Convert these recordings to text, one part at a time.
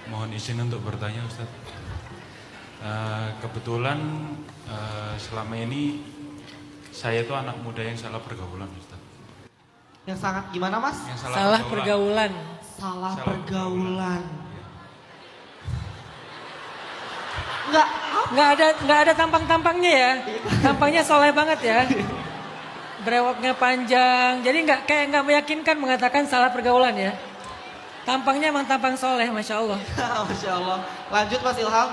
Mohon izin untuk bertanya Ustaz. Kebetulan selama ini saya itu anak muda yang salah pergaulan Ustaz. Yang sangat gimana Mas? Yang Salah pergaulan. Salah Salah pergaulan. Nggak ada tampang-tampangnya ya. Tampangnya soleh banget ya. Brewoknya panjang. Jadi nggak meyakinkan mengatakan salah pergaulan ya. Tampangnya emang tampang soleh, masya Allah. Masya Allah. Lanjut Mas Ilham.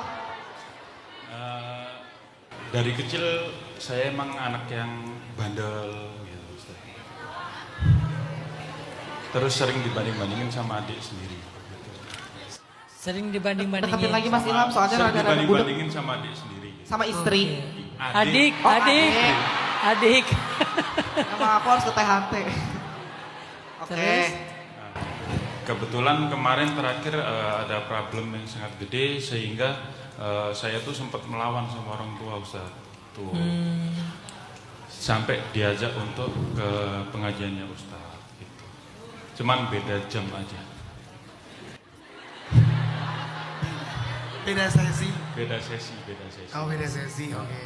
Dari kecil saya emang anak yang bandel gitu Ustaz. Terus sering dibanding-bandingin sama adik sendiri. Sering dibanding-bandingin. Deketin lagi Mas Ilham soalnya Sering rada-rada budek. dibanding-bandingin sama adik sendiri. Sama istri. Adik. Oh, adik. Adik. Emang aku harus ke THT. Oke. Terus? Kebetulan kemarin terakhir ada problem yang sangat gede sehingga saya tuh sempat melawan sama orang tua Ustaz. Tuh. Sampai diajak untuk ke pengajiannya Ustaz gitu. Cuman beda jam aja. Beda sesi. Beda sesi. Oh, beda sesi. Oke.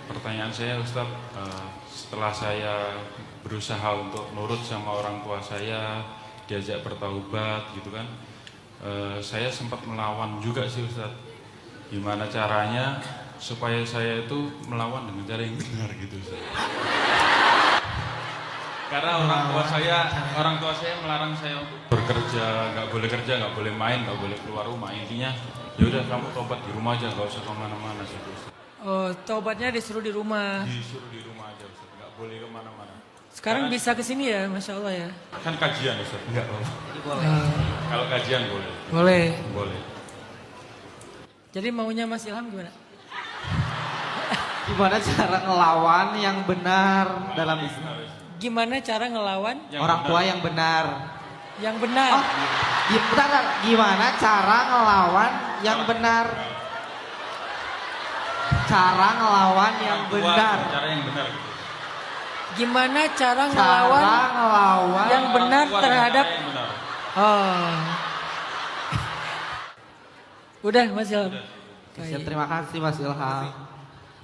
Pertanyaan saya Ustaz, setelah saya berusaha untuk nurut sama orang tua saya, diajak bertaubat gitu kan, saya sempat melawan juga sih Ustaz. Gimana caranya supaya saya itu melawan dengan cara yang benar gitu Ustaz. Karena orang tua saya melarang saya untuk bekerja, nggak boleh main, nggak boleh keluar rumah. Intinya, ya udah kamu tobat di rumah aja, nggak usah kemana-mana sih Ustaz. Oh, tobatnya disuruh di rumah. Disuruh di rumah aja Ustaz, nggak boleh kemana-mana. Sekarang Karena bisa kesini ya, masya Allah ya. kan kajian Ustaz, enggak apa-apa. Kalau kajian boleh. Boleh. Jadi maunya Mas Ilham gimana? Gimana cara ngelawan yang benar dalam Islam? Gimana cara ngelawan Orang tua yang benar. yang benar? Oh, bentar. Gimana cara ngelawan yang benar? Cara ngelawan yang benar. Cara yang benar gitu. Gimana cara Cara ngelawan ngelawan yang benar Orang tua terhadap dengan cara yang benar. Oh. Udah Mas Ilham. Siap, terima kasih Mas Ilham.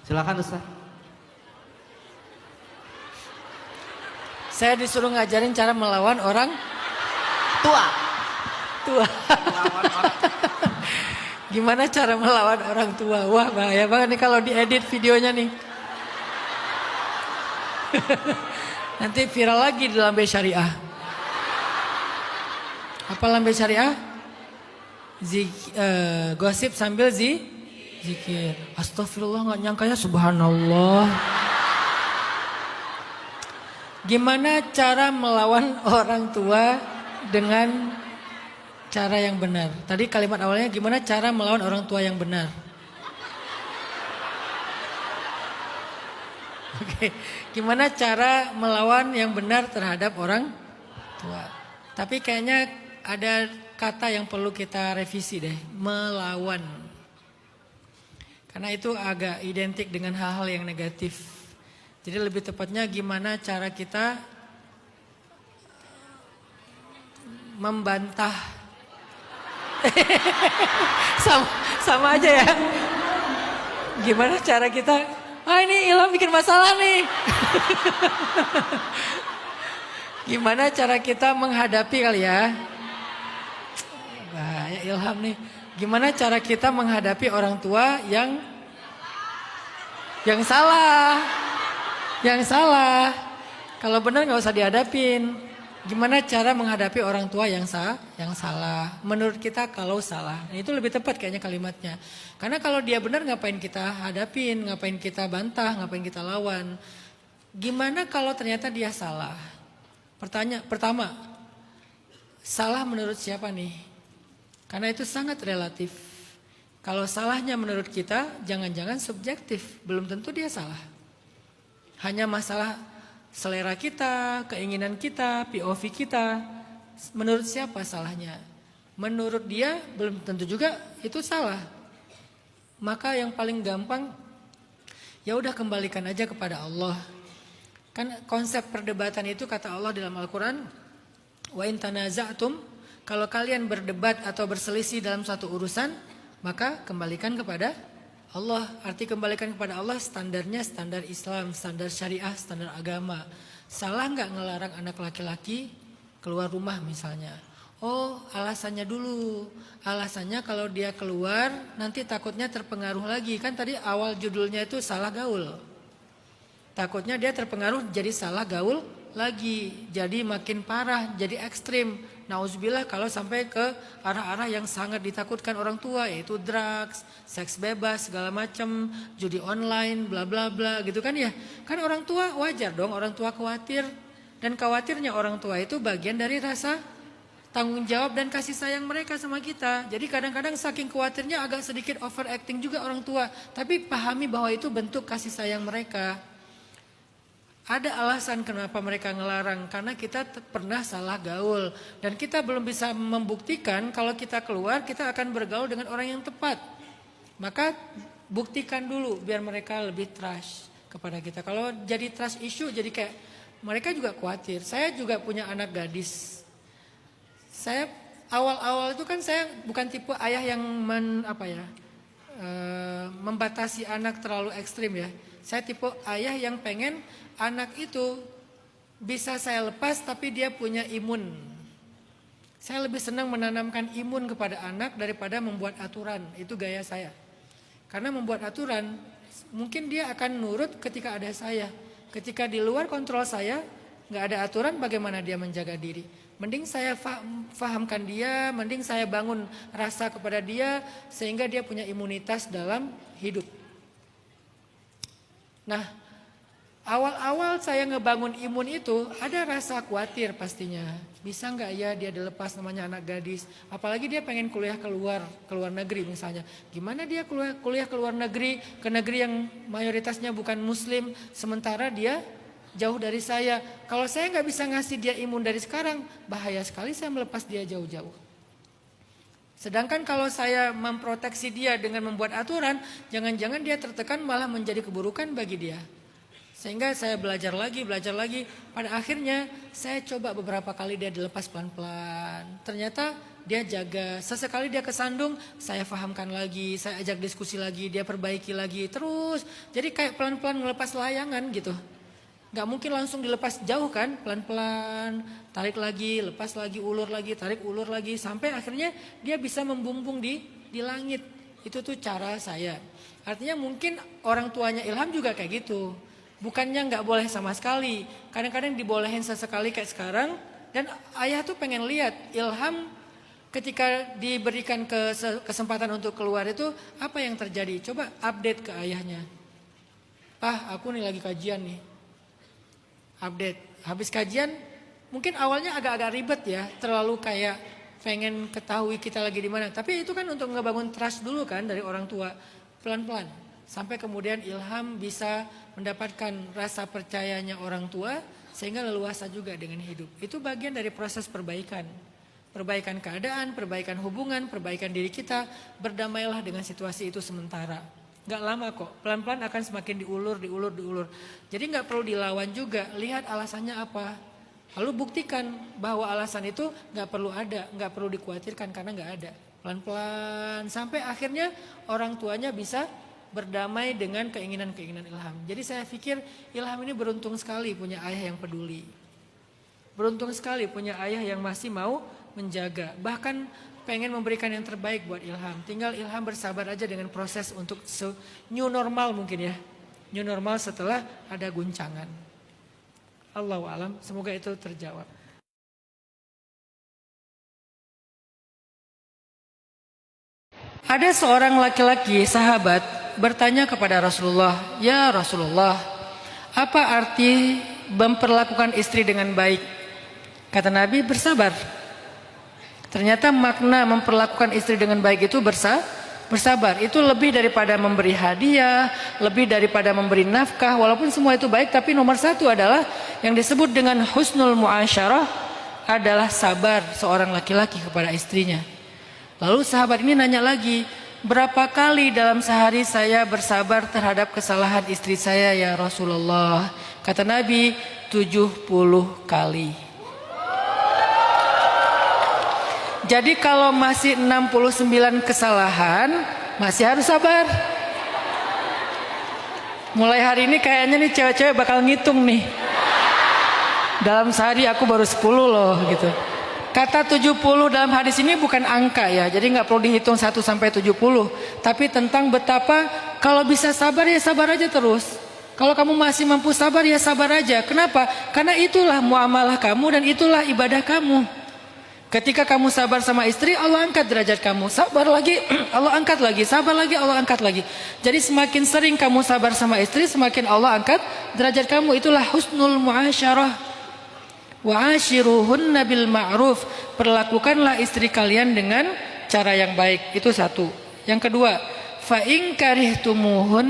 Silakan Ustaz. Saya disuruh ngajarin cara melawan orang Tua. tua. Melawan orang. Gimana cara melawan orang tua? Wah, bahaya banget nih kalau diedit videonya nih. Nanti viral lagi di Lambe Syariah. Apa Lambe Syariah? Gosip sambil zikir. Astagfirullah, nggak nyangka ya, subhanallah. Gimana cara melawan orang tua dengan cara yang benar? Tadi kalimat awalnya gimana cara melawan orang tua yang benar? Oke, gimana cara melawan yang benar terhadap orang tua? Tapi kayaknya ada kata yang perlu kita revisi deh, melawan. Karena itu agak identik dengan hal-hal yang negatif. Jadi lebih tepatnya gimana cara kita membantah. sama aja ya. Gimana cara kita, ini Ilham bikin masalah nih. Gimana cara kita menghadapi kali ya. Bahaya Ilham nih. Gimana cara kita menghadapi orang tua yang salah. Yang salah. Kalau benar nggak usah dihadapin. Gimana cara menghadapi orang tua yang salah? Menurut kita kalau salah. Nah, itu lebih tepat kayaknya kalimatnya. Karena kalau dia benar ngapain kita hadapin, ngapain kita bantah, ngapain kita lawan. Gimana kalau ternyata dia salah? Pertama, salah menurut siapa nih? Karena itu sangat relatif. Kalau salahnya menurut kita, jangan-jangan subjektif. Belum tentu dia salah. Hanya masalah selera kita, keinginan kita, POV kita. Menurut siapa salahnya? Menurut dia belum tentu juga itu salah. Maka yang paling gampang, ya udah kembalikan aja kepada Allah. Kan konsep perdebatan itu kata Allah dalam Al-Quran, wa in tanaza'tum Kalau kalian berdebat atau berselisih dalam satu urusan, maka kembalikan kepada Allah. Arti kembalikan kepada Allah standarnya standar Islam, standar syariah, standar agama. Salah nggak ngelarang anak laki-laki keluar rumah misalnya? Oh, alasannya dulu. Alasannya kalau dia keluar nanti takutnya terpengaruh lagi. Kan tadi awal judulnya itu salah gaul. Takutnya dia terpengaruh jadi salah gaul lagi. Jadi makin parah, jadi ekstrim. Nauzubillah kalau sampai ke arah-arah yang sangat ditakutkan orang tua, yaitu drugs, seks bebas, segala macam, judi online, bla bla bla gitu kan ya. Kan orang tua wajar dong, orang tua khawatir. Dan khawatirnya orang tua itu bagian dari rasa tanggung jawab dan kasih sayang mereka sama kita. Jadi kadang-kadang saking khawatirnya agak sedikit overacting juga orang tua. Tapi pahami bahwa itu bentuk kasih sayang mereka. Ada alasan kenapa mereka ngelarang. Karena kita pernah salah gaul. Dan kita belum bisa membuktikan kalau kita keluar kita akan bergaul dengan orang yang tepat. Maka buktikan dulu biar mereka lebih trust kepada kita. Kalau jadi trust issue jadi kayak mereka juga khawatir. Saya juga punya anak gadis. Saya awal-awal itu kan saya bukan tipe ayah yang membatasi anak terlalu ekstrim ya. Saya tipe ayah yang pengen anak itu bisa saya lepas tapi dia punya imun. Saya lebih senang menanamkan imun kepada anak daripada membuat aturan. Itu gaya saya. Karena membuat aturan mungkin dia akan nurut ketika ada saya. Ketika di luar kontrol saya nggak ada aturan, bagaimana dia menjaga diri? Mending saya fahamkan dia, mending saya bangun rasa kepada dia sehingga dia punya imunitas dalam hidup. Nah, awal-awal saya ngebangun imun itu ada rasa khawatir pastinya. Bisa nggak ya dia dilepas, namanya anak gadis. Apalagi dia pengen kuliah ke luar negeri misalnya. Gimana dia kuliah ke luar negeri, ke negeri yang mayoritasnya bukan muslim, sementara dia jauh dari saya. Kalau saya nggak bisa ngasih dia imun dari sekarang, bahaya sekali saya melepas dia jauh-jauh. Sedangkan kalau saya memproteksi dia dengan membuat aturan, jangan-jangan dia tertekan malah menjadi keburukan bagi dia. Sehingga saya belajar lagi. Pada akhirnya saya coba beberapa kali dia dilepas pelan-pelan. Ternyata dia jaga. Sesekali dia kesandung, saya fahamkan lagi, saya ajak diskusi lagi, dia perbaiki lagi. Terus, jadi kayak pelan-pelan ngelepas layangan gitu. Gak mungkin langsung dilepas jauh kan, pelan-pelan, tarik lagi, lepas lagi, ulur lagi, tarik ulur lagi. Sampai akhirnya dia bisa membumbung di langit. Itu tuh cara saya. Artinya mungkin orang tuanya Ilham juga kayak gitu. Bukannya gak boleh sama sekali. Kadang-kadang dibolehin sesekali kayak sekarang. Dan ayah tuh pengen lihat Ilham ketika diberikan kesempatan untuk keluar itu apa yang terjadi. Coba update ke ayahnya. Aku nih lagi kajian nih. Update. Habis kajian mungkin awalnya agak-agak ribet ya, terlalu kayak pengen ketahui kita lagi di mana. Tapi itu kan untuk ngebangun trust dulu kan dari orang tua, pelan-pelan. Sampai kemudian Ilham bisa mendapatkan rasa percayanya orang tua sehingga leluasa juga dengan hidup. Itu bagian dari proses perbaikan. Perbaikan keadaan, perbaikan hubungan, perbaikan diri kita. Berdamailah dengan situasi itu sementara. Gak lama kok, pelan-pelan akan semakin diulur. Jadi gak perlu dilawan juga, lihat alasannya apa. Lalu buktikan bahwa alasan itu gak perlu ada, gak perlu dikhawatirkan karena gak ada. Pelan-pelan sampai akhirnya orang tuanya bisa berdamai dengan keinginan-keinginan Ilham. Jadi saya pikir Ilham ini beruntung sekali punya ayah yang peduli. Beruntung sekali punya ayah yang masih mau menjaga. Bahkan pengen memberikan yang terbaik buat Ilham. Tinggal Ilham bersabar aja dengan proses untuk new normal mungkin ya. New normal setelah ada guncangan. Allahu a'lam, semoga itu terjawab. Ada seorang laki-laki sahabat bertanya kepada Rasulullah, "Ya Rasulullah, apa arti memperlakukan istri dengan baik?" Kata Nabi, "Bersabar." Ternyata makna memperlakukan istri dengan baik itu bersabar. Itu lebih daripada memberi hadiah, lebih daripada memberi nafkah. Walaupun semua itu baik, tapi nomor satu adalah yang disebut dengan husnul muasyarah adalah sabar seorang laki-laki kepada istrinya. Lalu sahabat ini nanya lagi, "Berapa kali dalam sehari saya bersabar terhadap kesalahan istri saya ya Rasulullah?" Kata Nabi, 70 kali. Jadi kalau masih 69 kesalahan, masih harus sabar. Mulai hari ini kayaknya nih cewek-cewek bakal ngitung nih. Dalam sehari aku baru 10 loh gitu. Kata 70 dalam hadis ini bukan angka ya. Jadi nggak perlu dihitung 1 sampai 70. Tapi tentang betapa kalau bisa sabar ya sabar aja terus. Kalau kamu masih mampu sabar ya sabar aja. Kenapa? Karena itulah muamalah kamu dan itulah ibadah kamu. Ketika kamu sabar sama istri, Allah angkat derajat kamu. Sabar lagi, Allah angkat lagi. Sabar lagi, Allah angkat lagi. Jadi semakin sering kamu sabar sama istri, semakin Allah angkat derajat kamu. Itulah husnul muasyarah. Wa ashiruhunna bil ma'ruf. Perlakukanlah istri kalian dengan cara yang baik. Itu satu. Yang kedua, fa in karihtumuhun,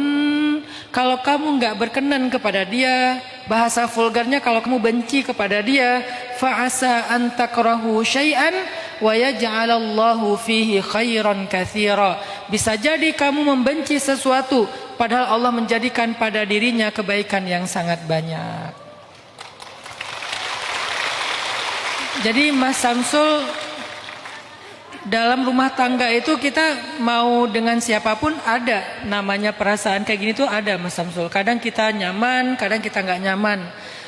kalau kamu enggak berkenan kepada dia, bahasa vulgarnya kalau kamu benci kepada dia, fa asa an takrahu syai'an wa yaj'alallahu fihi khairan katsira. Bisa jadi kamu membenci sesuatu padahal Allah menjadikan pada dirinya kebaikan yang sangat banyak. Jadi Mas Samsul, dalam rumah tangga itu kita mau dengan siapapun ada namanya perasaan kayak gini tuh ada Mas Samsul. Kadang kita nyaman, kadang kita nggak nyaman.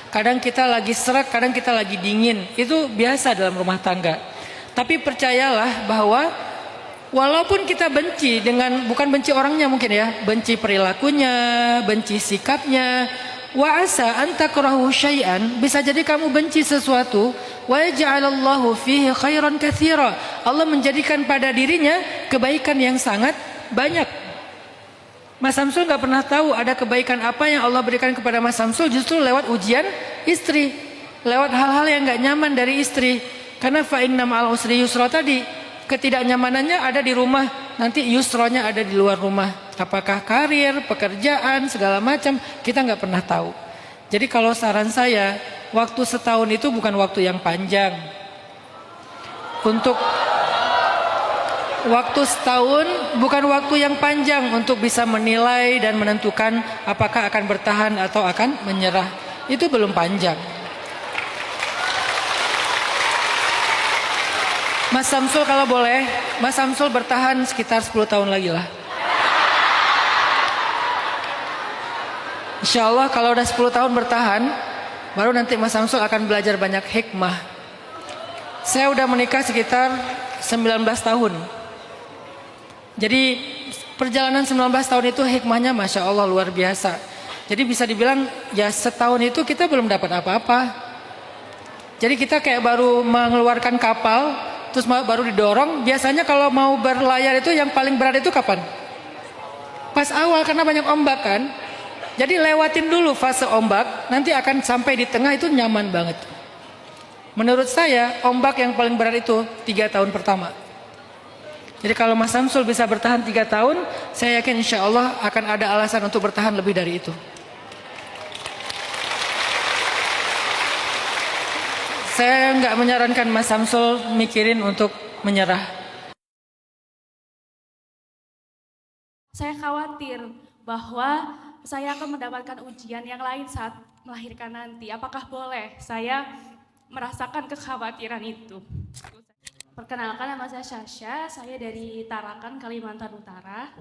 Kadang kita lagi serak, kadang kita lagi dingin. Itu biasa dalam rumah tangga. Tapi percayalah bahwa walaupun kita benci dengan, bukan benci orangnya mungkin ya, benci perilakunya, benci sikapnya, wa asa an takrahu syai'an, bisa jadi kamu benci sesuatu, wa yaj'alallahu fihi khairan katsira. Allah menjadikan pada dirinya kebaikan yang sangat banyak. Mas Samsul nggak pernah tahu ada kebaikan apa yang Allah berikan kepada Mas Samsul justru lewat ujian istri, lewat hal-hal yang nggak nyaman dari istri. Karena fa inna ma'al usri yusra tadi, ketidaknyamanannya ada di rumah, nanti yusronya ada di luar rumah. Apakah karir, pekerjaan, segala macam, kita nggak pernah tahu. Jadi kalau saran saya, waktu setahun itu bukan waktu yang panjang. Untuk waktu setahun bukan waktu yang panjang untuk bisa menilai dan menentukan apakah akan bertahan atau akan menyerah. Itu belum panjang. Mas Samsul kalau boleh, Mas Samsul bertahan sekitar 10 tahun lagi lah. Insya Allah kalau udah 10 tahun bertahan, baru nanti Mas Samsul akan belajar banyak hikmah. Saya udah menikah sekitar 19 tahun. Jadi perjalanan 19 tahun itu hikmahnya Masya Allah luar biasa. Jadi bisa dibilang ya setahun itu kita belum dapat apa-apa. Jadi kita kayak baru mengeluarkan kapal, terus baru didorong. Biasanya kalau mau berlayar itu yang paling berat itu kapan? Pas awal karena banyak ombak kan. Jadi lewatin dulu fase ombak, nanti akan sampai di tengah itu nyaman banget. Menurut saya ombak yang paling berat itu 3 tahun pertama. Jadi kalau Mas Samsul bisa bertahan 3 tahun, saya yakin insya Allah akan ada alasan untuk bertahan lebih dari itu. Saya nggak menyarankan Mas Samsul mikirin untuk menyerah. Saya khawatir bahwa saya akan mendapatkan ujian yang lain saat melahirkan nanti. Apakah boleh saya merasakan kekhawatiran itu? Perkenalkan, nama saya Syasha, saya dari Tarakan, Kalimantan Utara.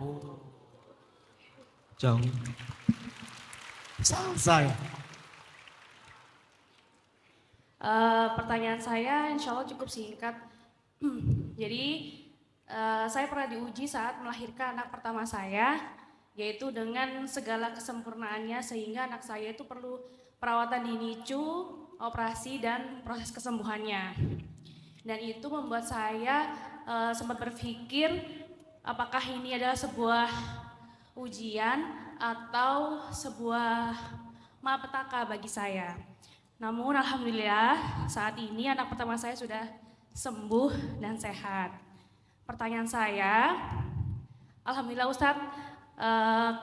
Jauh. Selesai. Pertanyaan saya insya Allah cukup singkat. Jadi saya pernah diuji saat melahirkan anak pertama saya, yaitu dengan segala kesempurnaannya sehingga anak saya itu perlu perawatan di NICU, operasi dan proses kesembuhannya. Dan itu membuat saya sempat berpikir apakah ini adalah sebuah ujian atau sebuah malapetaka bagi saya. Namun alhamdulillah saat ini anak pertama saya sudah sembuh dan sehat. Pertanyaan saya, alhamdulillah Ustadz,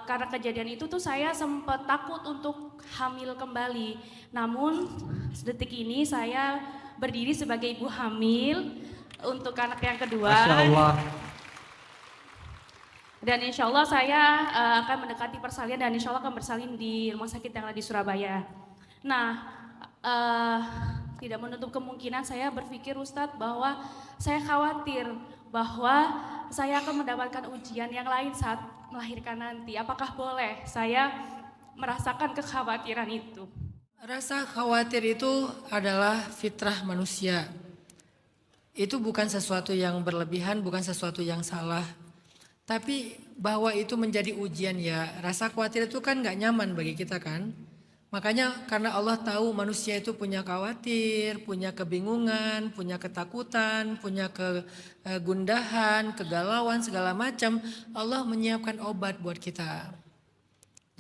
karena kejadian itu tuh saya sempat takut untuk hamil kembali. Namun sedetik ini saya berdiri sebagai ibu hamil untuk anak yang kedua. Masya Allah. Dan insya Allah saya akan mendekati persalinan dan insya Allah akan bersalin di rumah sakit yang ada di Surabaya. Nah, tidak menutup kemungkinan saya berpikir Ustadz bahwa saya khawatir bahwa saya akan mendapatkan ujian yang lain saat melahirkan nanti. Apakah boleh saya merasakan kekhawatiran itu? Rasa khawatir itu adalah fitrah manusia. Itu bukan sesuatu yang berlebihan, bukan sesuatu yang salah. Tapi bahwa itu menjadi ujian ya, rasa khawatir itu kan gak nyaman bagi kita kan. Makanya karena Allah tahu manusia itu punya khawatir, punya kebingungan, punya ketakutan, punya kegundahan, kegalauan segala macam. Allah menyiapkan obat buat kita.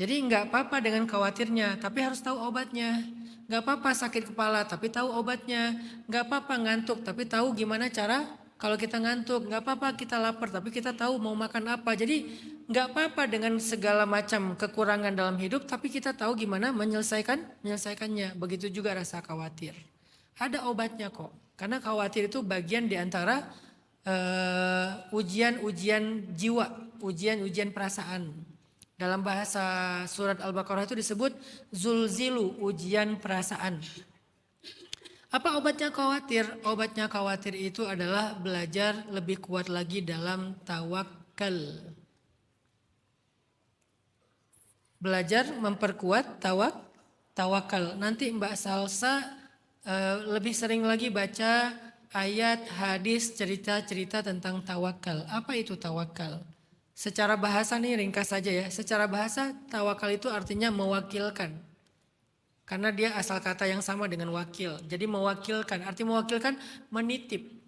Jadi nggak apa-apa dengan khawatirnya, tapi harus tahu obatnya. Nggak apa-apa sakit kepala, tapi tahu obatnya. Nggak apa-apa ngantuk, tapi tahu gimana cara kalau kita ngantuk. Nggak apa-apa kita lapar, tapi kita tahu mau makan apa. Jadi nggak apa-apa dengan segala macam kekurangan dalam hidup, tapi kita tahu gimana menyelesaikannya. Begitu juga rasa khawatir. Ada obatnya kok, karena khawatir itu bagian di antara ujian-ujian jiwa, ujian-ujian perasaan. Dalam bahasa surat Al-Baqarah itu disebut zulzilu, ujian perasaan. Apa obatnya khawatir? Obatnya khawatir itu adalah belajar lebih kuat lagi dalam tawakal. Belajar memperkuat tawakal. Nanti Mbak Salsa lebih sering lagi baca ayat, hadis, cerita-cerita tentang tawakal. Apa itu tawakal? Secara bahasa nih ringkas saja ya. Secara bahasa tawakal itu artinya mewakilkan. Karena dia asal kata yang sama dengan wakil. Jadi mewakilkan, arti mewakilkan menitip.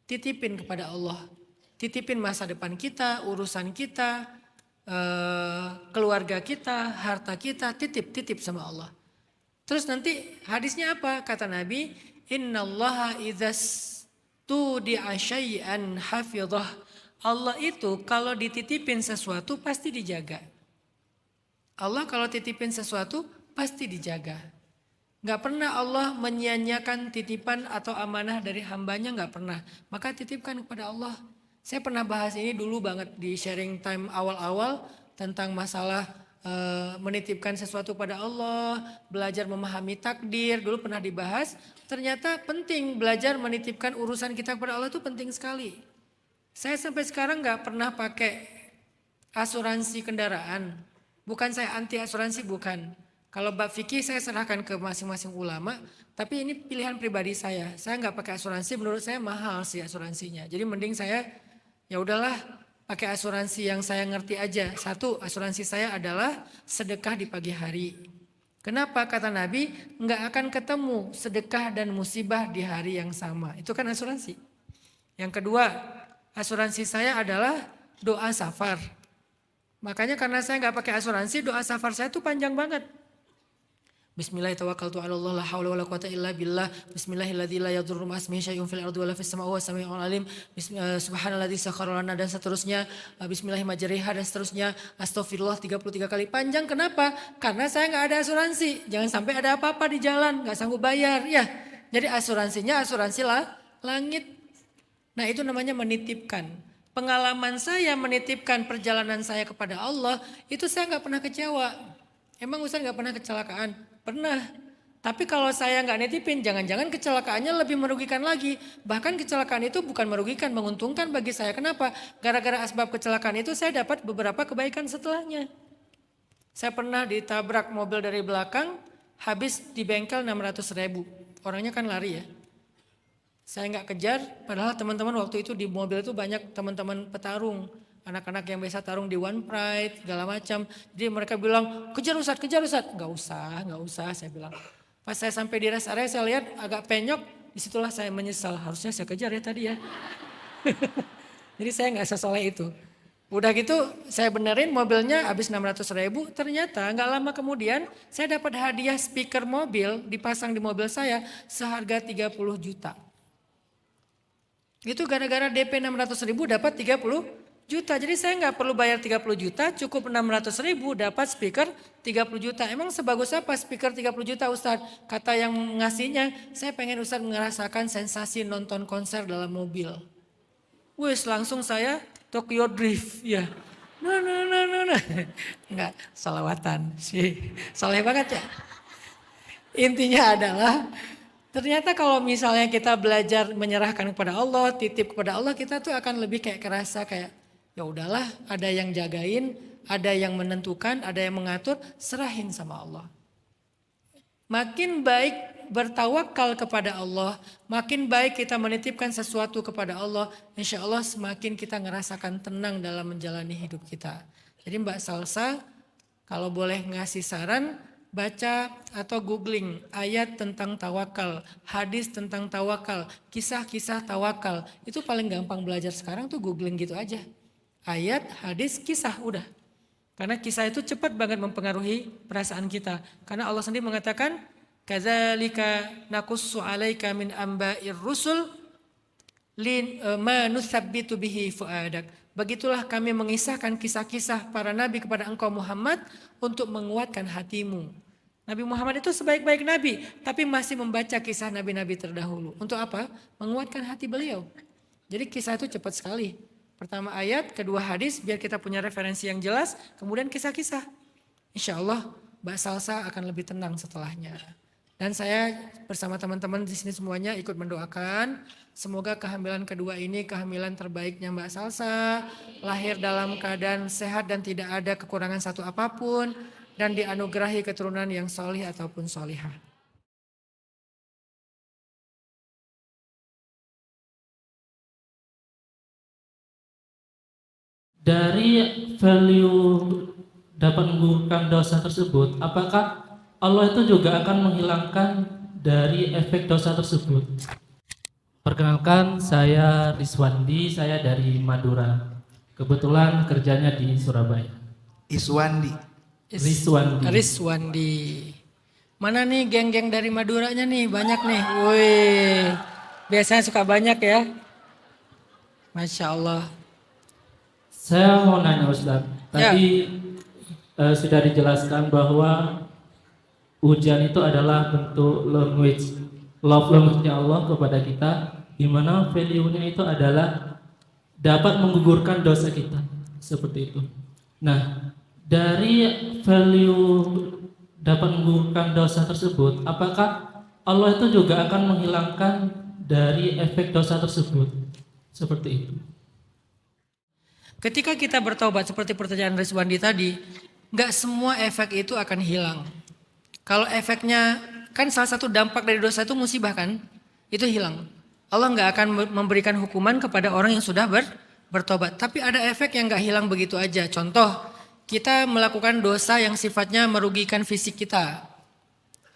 Titipin kepada Allah. Titipin masa depan kita, urusan kita, keluarga kita, harta kita, titip sama Allah. Terus nanti hadisnya apa? Kata Nabi, innallaha idzas tudi'a syai'an hafidhah. Allah itu kalau dititipin sesuatu pasti dijaga. Allah kalau titipin sesuatu pasti dijaga. Gak pernah Allah menyia-nyiakan titipan atau amanah dari hambanya, gak pernah. Maka titipkan kepada Allah. Saya pernah bahas ini dulu banget di sharing time awal-awal tentang masalah menitipkan sesuatu pada Allah, belajar memahami takdir, dulu pernah dibahas. Ternyata penting belajar menitipkan urusan kita kepada Allah itu penting sekali. Saya sampai sekarang gak pernah pakai asuransi kendaraan. Bukan saya anti asuransi, bukan. Kalau bab fikih saya serahkan ke masing-masing ulama. Tapi ini pilihan pribadi saya. Saya gak pakai asuransi, menurut saya mahal sih asuransinya. Jadi mending saya ya udahlah pakai asuransi yang saya ngerti aja. Satu, asuransi saya adalah sedekah di pagi hari. Kenapa? Kata Nabi, gak akan ketemu sedekah dan musibah di hari yang sama. Itu kan asuransi. Yang kedua, asuransi saya adalah doa safar. Makanya karena saya nggak pakai asuransi, doa safar saya tuh panjang banget. Bismillahirrahmanirrahim. La haula wala quwata illa billah. Bismillahirrahmanirrahim. La yadurru ma ismihi syai'un fil ardi wala fis sama'i wa samii'un alim. Subhanalladzi sakhkhara lana dan seterusnya. Bismillahirrahmanirrahim dan seterusnya. Astagfirullah 33 kali. Panjang kenapa? Karena saya nggak ada asuransi. Jangan sampai ada apa-apa di jalan, nggak sanggup bayar ya. Jadi asuransinya asuransi langit. Nah itu namanya menitipkan. Pengalaman saya menitipkan perjalanan saya kepada Allah, itu saya nggak pernah kecewa. Emang Ustaz nggak pernah kecelakaan? Pernah. Tapi kalau saya nggak nitipin, jangan-jangan kecelakaannya lebih merugikan lagi. Bahkan kecelakaan itu bukan merugikan, menguntungkan bagi saya. Kenapa? Gara-gara asbab kecelakaan itu saya dapat beberapa kebaikan setelahnya. Saya pernah ditabrak mobil dari belakang, habis di bengkel 600.000. Orangnya kan lari ya. Saya nggak kejar, padahal teman-teman waktu itu di mobil itu banyak teman-teman petarung. Anak-anak yang biasa tarung di One Pride, segala macam. Jadi mereka bilang, kejar Ustaz. Nggak usah, saya bilang. Pas saya sampai di rest area, saya lihat agak penyok. Disitulah saya menyesal, harusnya saya kejar ya tadi ya. Jadi saya nggak sesoleh itu. Udah gitu saya benerin mobilnya habis 600.000. Ternyata nggak lama kemudian saya dapat hadiah speaker mobil dipasang di mobil saya seharga 30 juta. Itu gara-gara DP 600.000 dapat 30 juta. Jadi saya nggak perlu bayar 30 juta, cukup 600.000 dapat speaker 30 juta. Emang sebagus apa speaker 30 juta Ustaz? Kata yang ngasihnya, saya pengen Ustaz merasakan sensasi nonton konser dalam mobil. Wes langsung saya Tokyo Drift ya. No. Enggak, salawatan sih. Soleh banget ya. Intinya adalah Ternyata kalau misalnya kita belajar menyerahkan kepada Allah, titip kepada Allah, kita tuh akan lebih kayak kerasa kayak ya udahlah, ada yang jagain, ada yang menentukan, ada yang mengatur, serahin sama Allah. Makin baik bertawakal kepada Allah, makin baik kita menitipkan sesuatu kepada Allah, insya Allah semakin kita ngerasakan tenang dalam menjalani hidup kita. Jadi Mbak Salsa kalau boleh ngasih saran, baca atau googling ayat tentang tawakal, hadis tentang tawakal, kisah-kisah tawakal. Itu paling gampang belajar sekarang tuh googling gitu aja. Ayat, hadis, kisah udah. Karena kisah itu cepat banget mempengaruhi perasaan kita. Karena Allah sendiri mengatakan, kadzalika naqussu 'alaika min amba'ir rusul ma nusabbitu bihi fuadak. Begitulah kami mengisahkan kisah-kisah para nabi kepada engkau Muhammad untuk menguatkan hatimu. Nabi Muhammad itu sebaik-baik nabi, tapi masih membaca kisah nabi-nabi terdahulu. Untuk apa? Menguatkan hati beliau. Jadi kisah itu cepat sekali. Pertama ayat, kedua hadis, biar kita punya referensi yang jelas. Kemudian kisah-kisah. Insya Allah Mbak Salsa akan lebih tenang setelahnya. Dan saya bersama teman-teman di sini semuanya ikut mendoakan. Semoga kehamilan kedua ini kehamilan terbaiknya Mbak Salsa. Lahir dalam keadaan sehat dan tidak ada kekurangan satu apapun. Dan dianugerahi keturunan yang solih ataupun solihah. Dari value dapat menggugurkan dosa tersebut, apakah Allah itu juga akan menghilangkan dari efek dosa tersebut? Perkenalkan, saya Riswandi, saya dari Madura. Kebetulan kerjanya di Surabaya. Iswandi. Riswandi. Mana nih geng-geng dari Maduranya nih? Banyak nih. Woi, biasanya suka banyak ya. Masya Allah. Saya mau nanya Ustaz, Ya. tadi sudah dijelaskan bahwa ujian itu adalah bentuk love language-nya Allah kepada kita, di mana value-nya itu adalah dapat menggugurkan dosa kita, seperti itu. Nah, dari value dapat menggugurkan dosa tersebut, apakah Allah itu juga akan menghilangkan dari efek dosa tersebut? Seperti itu. Ketika kita bertobat seperti pertanyaan Rizwandi tadi, nggak semua efek itu akan hilang. Kalau efeknya, kan salah satu dampak dari dosa itu musibah kan, itu hilang. Allah nggak akan memberikan hukuman kepada orang yang sudah bertobat. Tapi ada efek yang nggak hilang begitu aja. Contoh, kita melakukan dosa yang sifatnya merugikan fisik kita.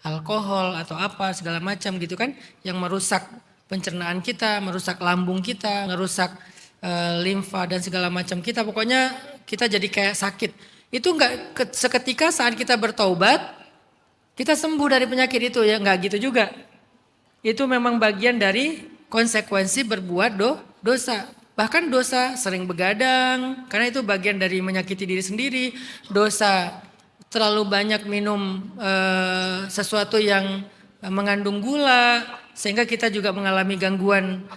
Alkohol atau apa segala macam gitu kan. Yang merusak pencernaan kita, merusak lambung kita, merusak limfa dan segala macam kita. Pokoknya kita jadi kayak sakit. Itu enggak seketika saat kita bertaubat, kita sembuh dari penyakit itu ya. Enggak gitu juga. Itu memang bagian dari konsekuensi berbuat dosa. Bahkan dosa sering begadang, karena itu bagian dari menyakiti diri sendiri. Dosa terlalu banyak minum sesuatu yang mengandung gula, sehingga kita juga mengalami gangguan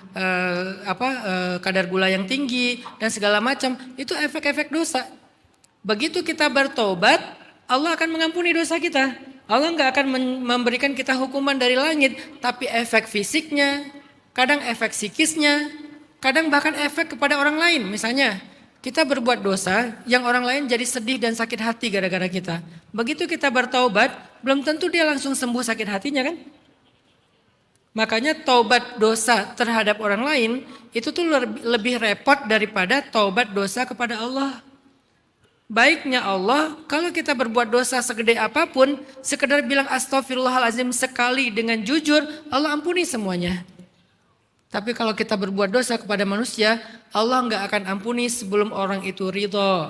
kadar gula yang tinggi dan segala macam. Itu efek-efek dosa. Begitu kita bertobat, Allah akan mengampuni dosa kita. Allah nggak akan memberikan kita hukuman dari langit, tapi efek fisiknya, kadang efek psikisnya, kadang bahkan efek kepada orang lain. Misalnya kita berbuat dosa yang orang lain jadi sedih dan sakit hati gara-gara kita. Begitu kita bertaubat, belum tentu dia langsung sembuh sakit hatinya kan. Makanya taubat dosa terhadap orang lain itu tuh lebih repot daripada taubat dosa kepada Allah. Baiknya Allah, kalau kita berbuat dosa segede apapun, sekedar bilang astaghfirullahalazim sekali dengan jujur, Allah ampuni semuanya. Tapi kalau kita berbuat dosa kepada manusia, Allah nggak akan ampuni sebelum orang itu ridho.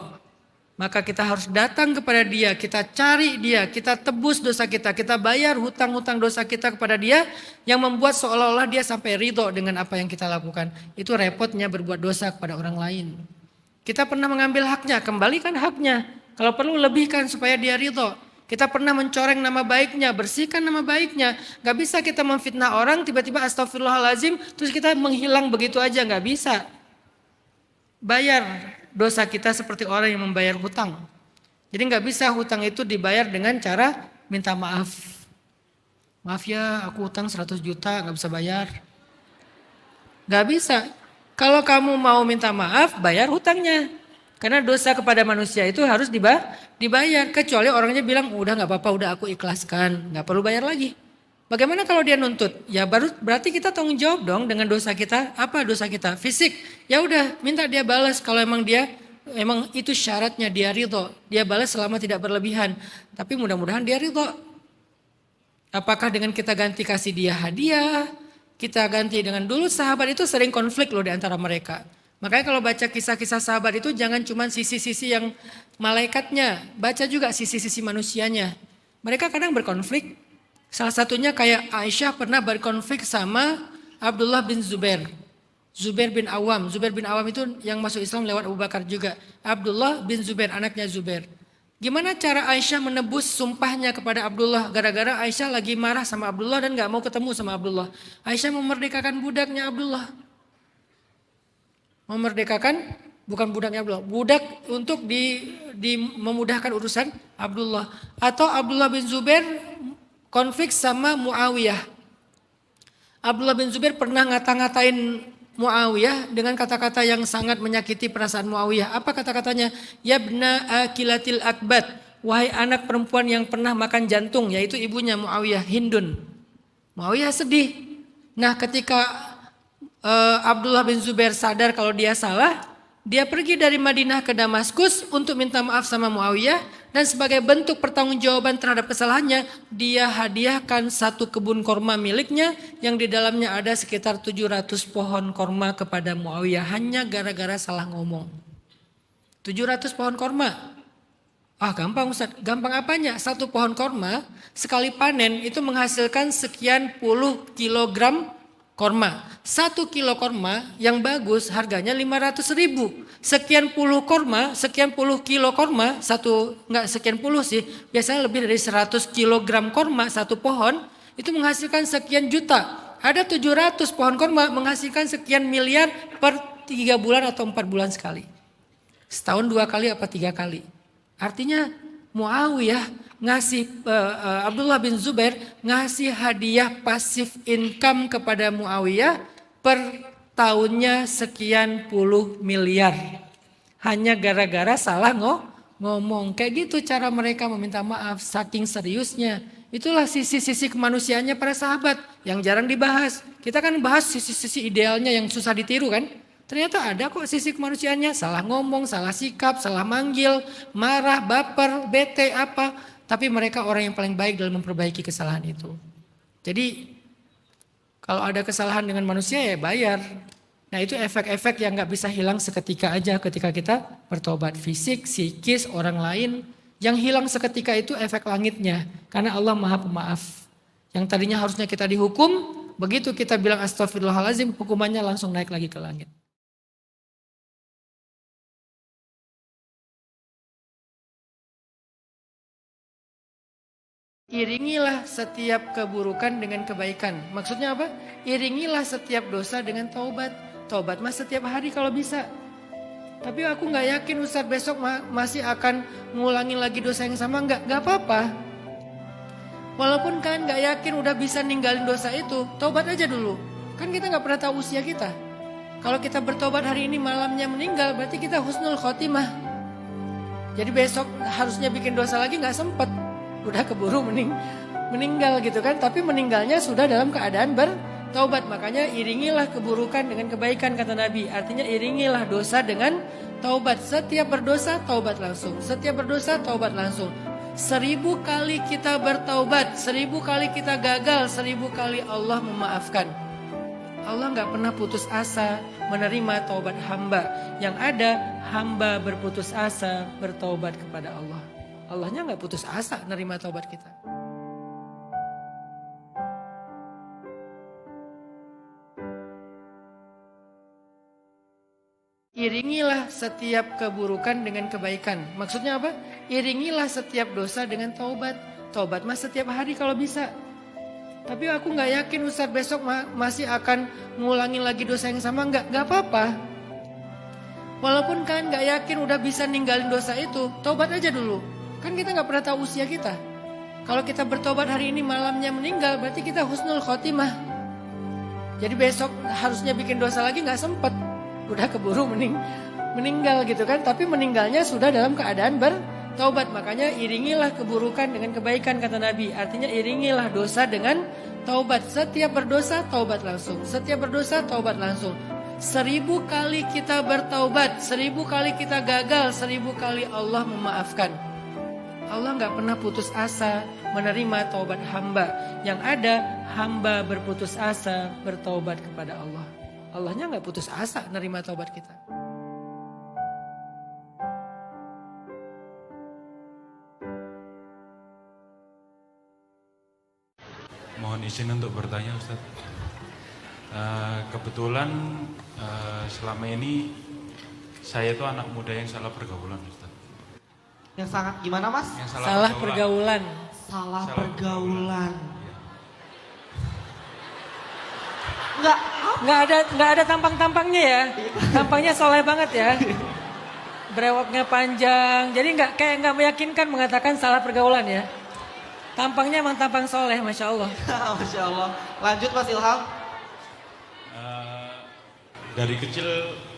Maka kita harus datang kepada dia, kita cari dia, kita tebus dosa kita bayar hutang-hutang dosa kita kepada dia, yang membuat seolah-olah dia sampai ridho dengan apa yang kita lakukan. Itu repotnya berbuat dosa kepada orang lain. Kita pernah mengambil haknya, kembalikan haknya. Kalau perlu lebihkan supaya dia ridho. Kita pernah mencoreng nama baiknya, bersihkan nama baiknya. Gak bisa kita memfitnah orang, tiba-tiba astagfirullahalazim, terus kita menghilang begitu aja, gak bisa. Bayar dosa kita seperti orang yang membayar hutang. Jadi gak bisa hutang itu dibayar dengan cara minta maaf. Maaf ya, aku utang 100 juta gak bisa bayar. Gak bisa. Kalau kamu mau minta maaf, bayar hutangnya. Karena dosa kepada manusia itu harus dibayar. Kecuali orangnya bilang, udah gak apa-apa, udah aku ikhlaskan. Gak perlu bayar lagi. Bagaimana kalau dia nuntut? Ya baru berarti kita tanggung jawab dong dengan dosa kita. Apa dosa kita? Fisik. Ya udah, minta dia balas kalau emang itu syaratnya, dia ridho. Dia balas selama tidak berlebihan. Tapi mudah-mudahan dia ridho. Apakah dengan kita ganti kasih dia hadiah, kita ganti dengan dulu sahabat itu sering konflik loh di antara mereka. Makanya kalau baca kisah-kisah sahabat itu jangan cuma sisi-sisi yang malaikatnya, baca juga sisi-sisi manusianya. Mereka kadang berkonflik. Salah satunya kayak Aisyah pernah berkonflik sama Abdullah bin Zubair. Zubair bin Awam. Zubair bin Awam itu yang masuk Islam lewat Abu Bakar juga. Abdullah bin Zubair, anaknya Zubair. Gimana cara Aisyah menebus sumpahnya kepada Abdullah? Gara-gara Aisyah lagi marah sama Abdullah dan gak mau ketemu sama Abdullah. Aisyah memerdekakan budaknya Abdullah. Memerdekakan, bukan budaknya Abdullah. Budak untuk memudahkan urusan Abdullah. Atau Abdullah bin Zubair konflik sama Muawiyah. Abdullah bin Zubair pernah ngata-ngatain Muawiyah dengan kata-kata yang sangat menyakiti perasaan Muawiyah. Apa kata-katanya? Yabna akilatil akbat. Wahai anak perempuan yang pernah makan jantung, yaitu ibunya Muawiyah, Hindun. Muawiyah sedih. Nah ketika Abdullah bin Zubair sadar kalau dia salah, dia pergi dari Madinah ke Damaskus untuk minta maaf sama Muawiyah. Dan sebagai bentuk pertanggungjawaban terhadap kesalahannya, dia hadiahkan satu kebun korma miliknya yang di dalamnya ada sekitar 700 pohon korma kepada Muawiyah. Hanya gara-gara salah ngomong. 700 pohon korma. Ah gampang Ustaz, gampang apanya? Satu pohon korma sekali panen itu menghasilkan sekian puluh kilogram korma. 1 kilo korma yang bagus harganya 500.000. Sekian puluh korma, sekian puluh kilo korma, sekian puluh sih, biasanya lebih dari 100 kilogram korma satu pohon, itu menghasilkan sekian juta. Ada 700 pohon korma menghasilkan sekian miliar per 3 bulan atau 4 bulan sekali. Setahun 2 kali apa 3 kali. Artinya Muawiyah ngasih Abdullah bin Zubair ngasih hadiah pasif income kepada Muawiyah per tahunnya sekian puluh miliar. Hanya gara-gara salah ngomong. Kayak gitu cara mereka meminta maaf saking seriusnya. Itulah sisi-sisi kemanusiaannya para sahabat yang jarang dibahas. Kita kan bahas sisi-sisi idealnya yang susah ditiru kan. Ternyata ada kok sisi kemanusiaannya. Salah ngomong, salah sikap, salah manggil, marah, baper, bete apa. Tapi mereka orang yang paling baik dalam memperbaiki kesalahan itu. Jadi kalau ada kesalahan dengan manusia ya bayar. Nah itu efek-efek yang gak bisa hilang seketika aja ketika kita bertobat. Fisik, psikis, orang lain. Yang hilang seketika itu efek langitnya. Karena Allah Maha Pemaaf. Yang tadinya harusnya kita dihukum. Begitu kita bilang astagfirullahaladzim, hukumannya langsung naik lagi ke langit. Iringilah setiap keburukan dengan kebaikan. Maksudnya apa? Iringilah setiap dosa dengan taubat. Taubat mah setiap hari kalau bisa. Tapi aku gak yakin Ustaz besok masih akan ngulangin lagi dosa yang sama. Gak apa-apa. Walaupun kan gak yakin udah bisa ninggalin dosa itu, taubat aja dulu. Kan kita gak pernah tahu usia kita. Kalau kita bertobat hari ini malamnya meninggal, berarti kita husnul khotimah. Jadi besok harusnya bikin dosa lagi gak sempet. Udah keburu meninggal gitu kan. Tapi meninggalnya sudah dalam keadaan bertaubat. Makanya iringilah keburukan dengan kebaikan kata Nabi. Artinya iringilah dosa dengan taubat. Setiap berdosa taubat langsung. Setiap berdosa taubat langsung. 1000 kali kita bertaubat, 1000 kali kita gagal, 1000 kali Allah memaafkan. Allah gak pernah putus asa menerima taubat hamba. Yang ada hamba berputus asa bertaubat kepada Allah. Allahnya gak putus asa menerima taubat kita. Iringilah setiap keburukan dengan kebaikan. Maksudnya apa? Iringilah setiap dosa dengan taubat. Taubat mah setiap hari kalau bisa. Tapi aku gak yakin Ustaz besok masih akan ngulangin lagi dosa yang sama. Gak apa-apa. Walaupun kan gak yakin udah bisa ninggalin dosa itu, taubat aja dulu. Kan kita gak pernah tahu usia kita. Kalau kita bertobat hari ini malamnya meninggal, berarti kita husnul khotimah. Jadi besok harusnya bikin dosa lagi nggak sempet, udah keburu meninggal gitu kan. Tapi meninggalnya sudah dalam keadaan bertobat. Makanya iringilah keburukan dengan kebaikan kata Nabi. Artinya iringilah dosa dengan taubat. Setiap berdosa taubat langsung. Setiap berdosa taubat langsung. 1000 kali kita bertaubat, 1000 kali kita gagal, 1000 kali Allah memaafkan. Allah nggak pernah putus asa menerima taubat hamba. Yang ada hamba berputus asa bertaubat kepada Allah. Allahnya nggak putus asa menerima taubat kita. Mohon izin untuk bertanya Ustaz. Kebetulan selama ini saya itu anak muda yang salah pergaulan Ustaz. Yang sangat gimana Mas? Yang Salah pergaulan. Salah Salah pergaulan. Iya. Nggak ada tampang-tampangnya ya. Tampangnya soleh banget ya. Brewoknya panjang. Jadi nggak meyakinkan mengatakan salah pergaulan ya. Tampangnya emang tampang soleh, Masya Allah. Masya Allah. Lanjut Mas Ilham. Dari kecil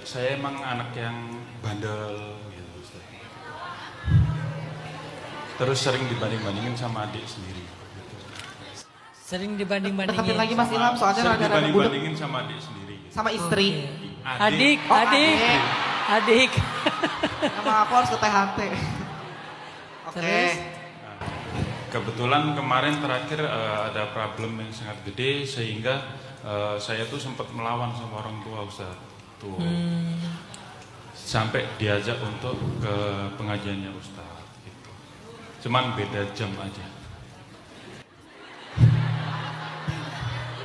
saya emang anak yang bandel gitu Ustaz. Terus sering dibanding-bandingin sama adik sendiri. Sering Deketin dibanding-bandingin. lagi Mas Ilham soalnya Sering rada-rada budek. dibanding-bandingin sama adik sendiri. Gitu. Sama istri. Adik, Oh, adik, adik. adik. Sama aku harus ke THT. Oke. Terus? Kebetulan kemarin terakhir ada problem yang sangat gede sehingga saya tuh sempat melawan sama orang tua Ustaz. Tuh. Sampai diajak untuk ke pengajiannya Ustaz gitu. Cuman beda jam aja.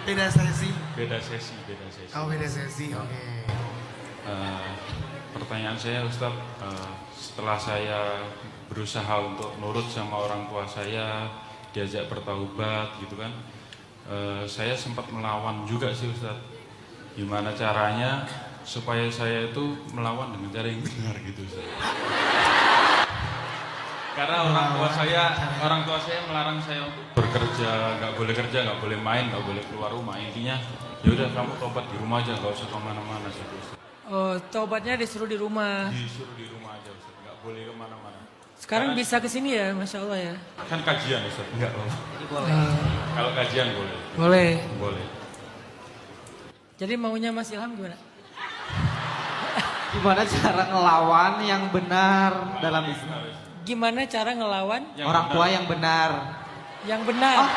Beda sesi. Beda sesi. Oh, beda sesi. Oke. Pertanyaan saya Ustaz, setelah saya berusaha untuk nurut sama orang tua saya, diajak bertaubat gitu kan, saya sempat melawan juga sih Ustaz. Gimana caranya supaya saya itu melawan dengan cara yang benar gitu Ustaz. Karena orang tua saya melarang saya untuk bekerja, nggak boleh kerja, nggak boleh main, nggak boleh keluar rumah. Intinya, yaudah kamu tobat di rumah aja, nggak usah kemana-mana gitu Ustaz. Oh, taubatnya disuruh di rumah. Disuruh di rumah aja Ustaz, nggak boleh kemana-mana. Sekarang bisa kesini ya, Masya Allah ya. Kan kajian Ustaz, enggak apa-apa. Kalau kajian boleh. Boleh. Boleh. Jadi maunya Mas Ilham gimana? Gimana cara ngelawan yang benar dalam Islam? Gimana cara ngelawan Orang tua yang benar. yang benar? Oh,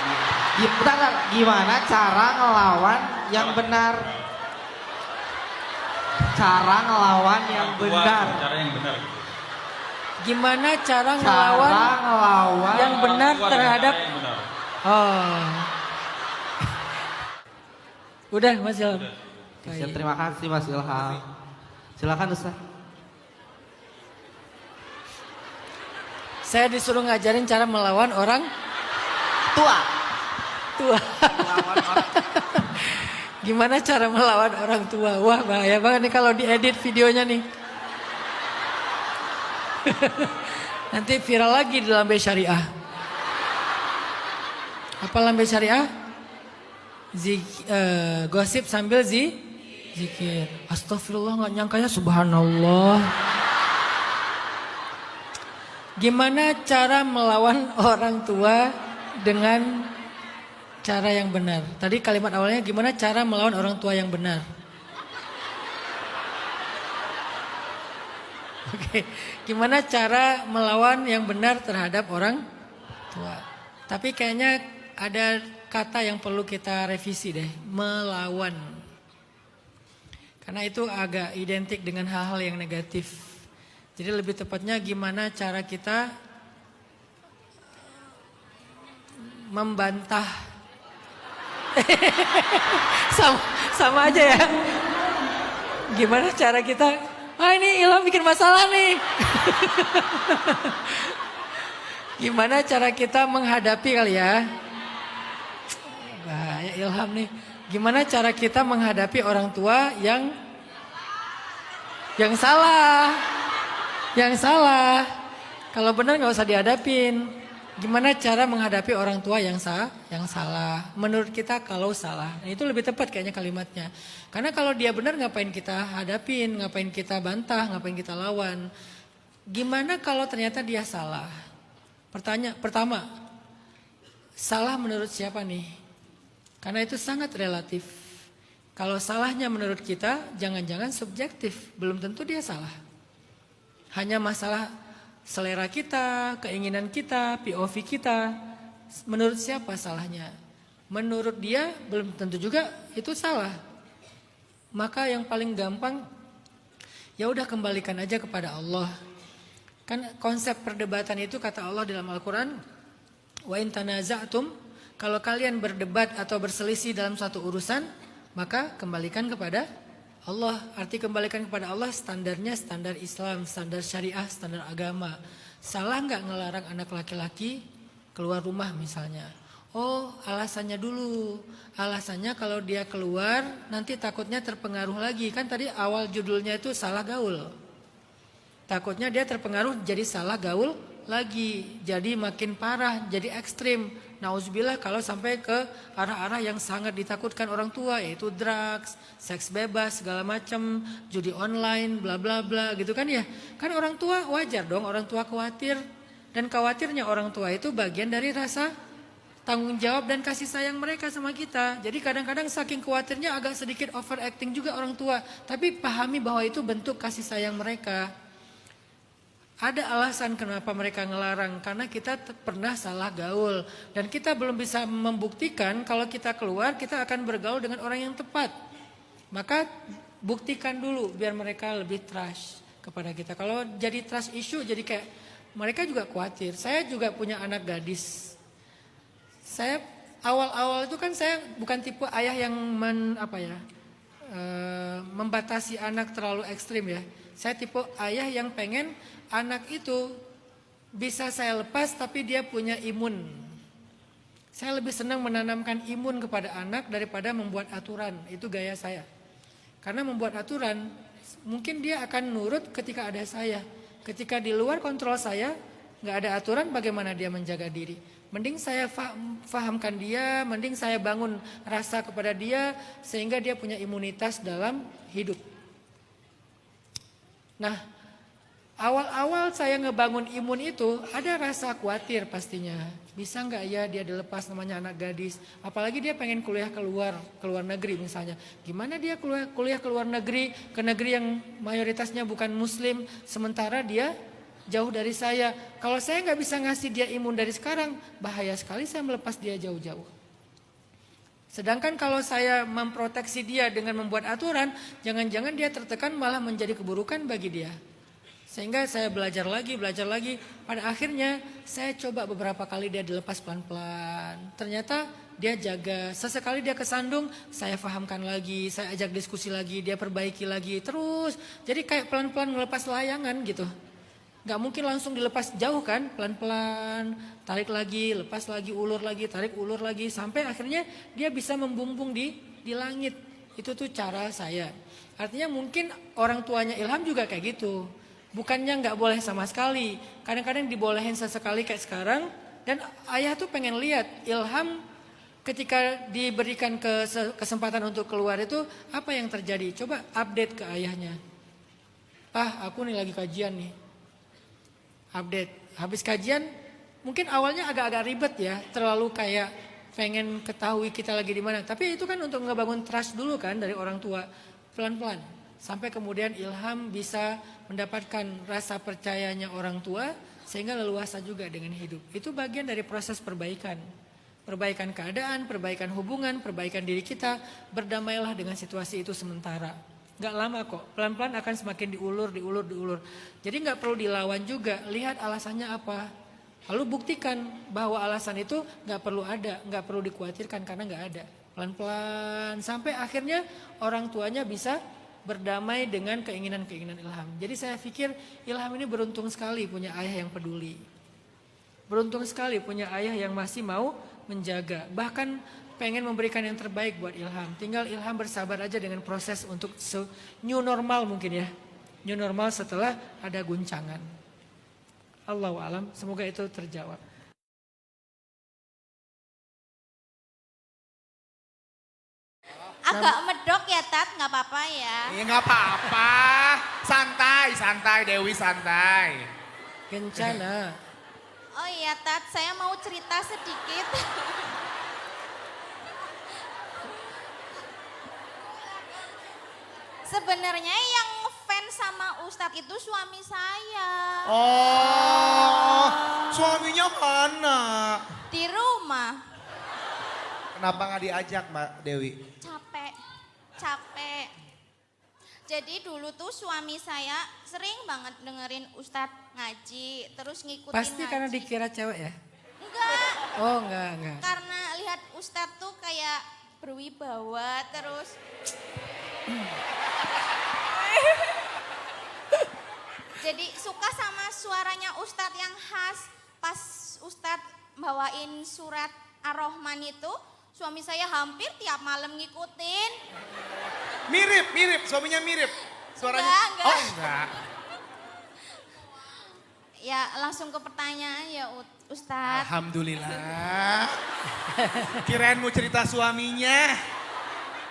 bentar. Gimana cara ngelawan yang benar? Cara ngelawan yang benar. Cara yang benar gitu. Gimana cara Cara ngelawan ngelawan yang benar Orang tua dengan terhadap? cara yang benar. Oh. Udah Mas Ilham. Siap, terima kasih Mas Ilham. Silakan Ustaz. Saya disuruh ngajarin cara melawan orang Tua. tua. Melawan orang. Gimana cara melawan orang tua? Wah, bahaya banget nih kalau diedit videonya nih. Nanti viral lagi di Lambe Syariah. Apa Lambe Syariah? Gosip sambil zikir. Astagfirullah, nggak nyangkanya subhanallah. Gimana cara melawan orang tua dengan cara yang benar? Tadi kalimat awalnya gimana cara melawan orang tua yang benar? Oke, gimana cara melawan yang benar terhadap orang tua? Tapi kayaknya ada kata yang perlu kita revisi deh, melawan. Karena itu agak identik dengan hal-hal yang negatif. Jadi lebih tepatnya gimana cara kita membantah. sama aja ya. Gimana cara kita, ini Ilham bikin masalah nih. Gimana cara kita menghadapi kali ya. Bahaya Ilham nih. Gimana cara kita menghadapi orang tua yang salah. Yang salah. Kalau benar nggak usah dihadapin. Gimana cara menghadapi orang tua yang salah? Menurut kita kalau salah, nah, itu lebih tepat kayaknya kalimatnya. Karena kalau dia benar ngapain kita hadapin, ngapain kita bantah, ngapain kita lawan? Gimana kalau ternyata dia salah? Pertama, salah menurut siapa nih? Karena itu sangat relatif. Kalau salahnya menurut kita, jangan-jangan subjektif, belum tentu dia salah. Hanya masalah selera kita, keinginan kita, POV kita. Menurut siapa salahnya? Menurut dia belum tentu juga itu salah. Maka yang paling gampang, ya udah kembalikan aja kepada Allah. Kan konsep perdebatan itu kata Allah dalam Al-Quran, wa in tanaza'tum, kalau kalian berdebat atau berselisih dalam satu urusan, maka kembalikan kepada Allah. Arti kembalikan kepada Allah standarnya standar Islam, standar syariah, standar agama. Salah nggak ngelarang anak laki-laki keluar rumah misalnya? Oh, alasannya dulu. Alasannya kalau dia keluar nanti takutnya terpengaruh lagi. Kan tadi awal judulnya itu salah gaul. Takutnya dia terpengaruh jadi salah gaul lagi. Jadi makin parah, jadi ekstrim. Nauzubillah kalau sampai ke arah-arah yang sangat ditakutkan orang tua, yaitu drugs, seks bebas, segala macam, judi online, bla bla bla gitu kan ya. Kan orang tua wajar dong, orang tua khawatir. Dan khawatirnya orang tua itu bagian dari rasa tanggung jawab dan kasih sayang mereka sama kita. Jadi kadang-kadang saking khawatirnya agak sedikit overacting juga orang tua. Tapi pahami bahwa itu bentuk kasih sayang mereka. Ada alasan kenapa mereka ngelarang, karena kita pernah salah gaul. Dan kita belum bisa membuktikan kalau kita keluar kita akan bergaul dengan orang yang tepat. Maka buktikan dulu biar mereka lebih trust kepada kita. Kalau jadi trust issue jadi kayak mereka juga khawatir. Saya juga punya anak gadis. Saya awal-awal itu kan saya bukan tipe ayah yang membatasi anak terlalu ekstrim ya. Saya tipe ayah yang pengen anak itu bisa saya lepas tapi dia punya imun. Saya lebih senang menanamkan imun kepada anak daripada membuat aturan. Itu gaya saya. Karena membuat aturan mungkin dia akan nurut ketika ada saya. Ketika di luar kontrol saya, nggak ada aturan, bagaimana dia menjaga diri. Mending saya fahamkan dia, mending saya bangun rasa kepada dia sehingga dia punya imunitas dalam hidup. Nah, awal-awal saya ngebangun imun itu ada rasa khawatir pastinya. Bisa nggak ya dia dilepas, namanya anak gadis. Apalagi dia pengen kuliah ke luar negeri misalnya. Gimana dia kuliah ke luar negeri, ke negeri yang mayoritasnya bukan muslim. Sementara dia jauh dari saya. Kalau saya nggak bisa ngasih dia imun dari sekarang, bahaya sekali saya melepas dia jauh-jauh. Sedangkan kalau saya memproteksi dia dengan membuat aturan, jangan-jangan dia tertekan malah menjadi keburukan bagi dia. Sehingga saya belajar lagi. Pada akhirnya saya coba beberapa kali dia dilepas pelan-pelan. Ternyata dia jaga. Sesekali dia kesandung, saya fahamkan lagi, saya ajak diskusi lagi, dia perbaiki lagi. Terus, jadi kayak pelan-pelan melepas layangan gitu. Gak mungkin langsung dilepas jauh kan, pelan-pelan, tarik lagi, lepas lagi, ulur lagi, tarik, ulur lagi. Sampai akhirnya dia bisa membumbung di langit. Itu tuh cara saya. Artinya mungkin orang tuanya Ilham juga kayak gitu. Bukannya gak boleh sama sekali. Kadang-kadang dibolehin sesekali kayak sekarang. Dan ayah tuh pengen lihat Ilham ketika diberikan kesempatan untuk keluar itu apa yang terjadi. Coba update ke ayahnya. Pak, aku nih lagi kajian nih. Update. Habis kajian mungkin awalnya agak-agak ribet ya. Terlalu kayak pengen ketahui kita lagi di mana. Tapi itu kan untuk ngebangun trust dulu kan dari orang tua. Pelan-pelan. Sampai kemudian Ilham bisa mendapatkan rasa percayanya orang tua. Sehingga leluasa juga dengan hidup. Itu bagian dari proses perbaikan. Perbaikan keadaan, perbaikan hubungan, perbaikan diri kita. Berdamailah dengan situasi itu sementara. Gak lama kok, pelan-pelan akan semakin diulur. Jadi gak perlu dilawan juga, lihat alasannya apa. Lalu buktikan bahwa alasan itu gak perlu ada, gak perlu dikhawatirkan karena gak ada. Pelan-pelan sampai akhirnya orang tuanya bisa berdamai dengan keinginan-keinginan Ilham. Jadi saya pikir Ilham ini beruntung sekali punya ayah yang peduli. Beruntung sekali punya ayah yang masih mau menjaga. Bahkan pengen memberikan yang terbaik buat Ilham. Tinggal Ilham bersabar aja dengan proses untuk new normal mungkin ya. New normal setelah ada guncangan. Allahu a'lam, semoga itu terjawab. Agak medok ya Tat, nggak apa-apa ya. Iya nggak apa-apa. Santai, santai Dewi santai. Kencana. Oh iya Tat, saya mau cerita sedikit. Sebenarnya yang ngefans sama Ustadz itu suami saya. Oh, suaminya mana? Di rumah. Kenapa nggak diajak Mbak Dewi? Capek. Jadi dulu tuh suami saya sering banget dengerin Ustadz ngaji, terus ngikutin Pasti ngaji. karena dikira cewek ya? Enggak, Oh enggak. karena lihat Ustadz tuh kayak berwibawa terus. Jadi suka sama suaranya Ustadz yang khas. Pas Ustadz bawain surat Ar-Rahman itu, suami saya hampir tiap malam ngikutin. Mirip, suaminya mirip. Suaranya. Enggak. Oh enggak. Ya langsung ke pertanyaan ya Ustadz. Alhamdulillah. Kirain mau cerita suaminya.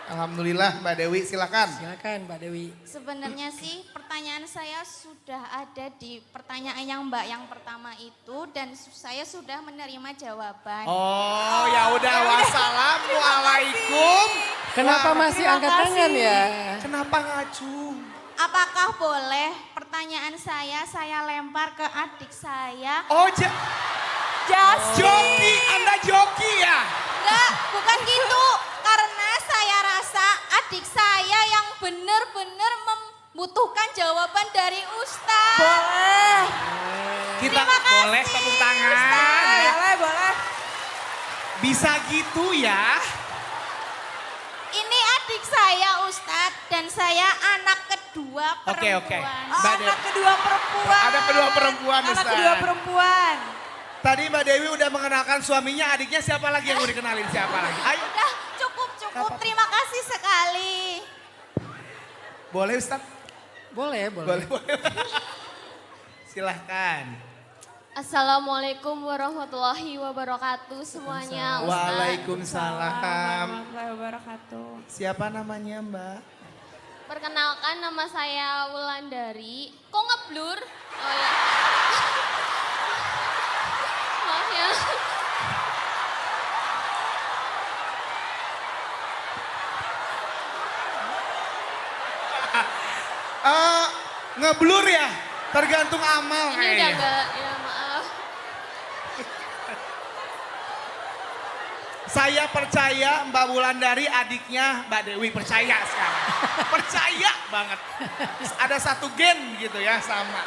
Alhamdulillah Mbak Dewi silakan. Silakan Mbak Dewi. Sebenarnya sih pertanyaan saya sudah ada di pertanyaan yang Mbak yang pertama itu dan saya sudah menerima jawaban. Oh ya udah wassalamualaikum. Kenapa masih angkat tangan ya? Kenapa ngacung? Apakah boleh pertanyaan saya lempar ke adik saya? Oh joki, Anda joki ya? Enggak, bukan gitu. Karena saya rasa adik saya yang benar-benar membutuhkan jawaban dari Ustadz. Boleh. Kita boleh tepuk tangan. Boleh. Bisa gitu ya? Ini adik saya Ustadz dan saya anak kedua perempuan. Oke. Mbak Dewi. kedua perempuan. Ada kedua perempuan Ustaz. perempuan. Tadi Mbak Dewi udah mengenalkan suaminya, adiknya siapa lagi yang mau dikenalin siapa lagi? Ayo. Udah cukup. Terima kasih sekali. Boleh Ustaz? Boleh. Boleh. Silahkan. Assalamualaikum warahmatullahi wabarakatuh semuanya. Waalaikumsalam. Warahmatullahi wabarakatuh. Siapa namanya Mbak? Perkenalkan nama saya Wulandari. Kok ngeblur? Oh ya. Maaf ya. Ngeblur ya? Tergantung amal Ini udah kayaknya. enggak, ya maaf. Saya percaya Mbak Wulandari adiknya Mbak Dewi, percaya sekarang. Percaya banget. Ada satu gen gitu ya sama.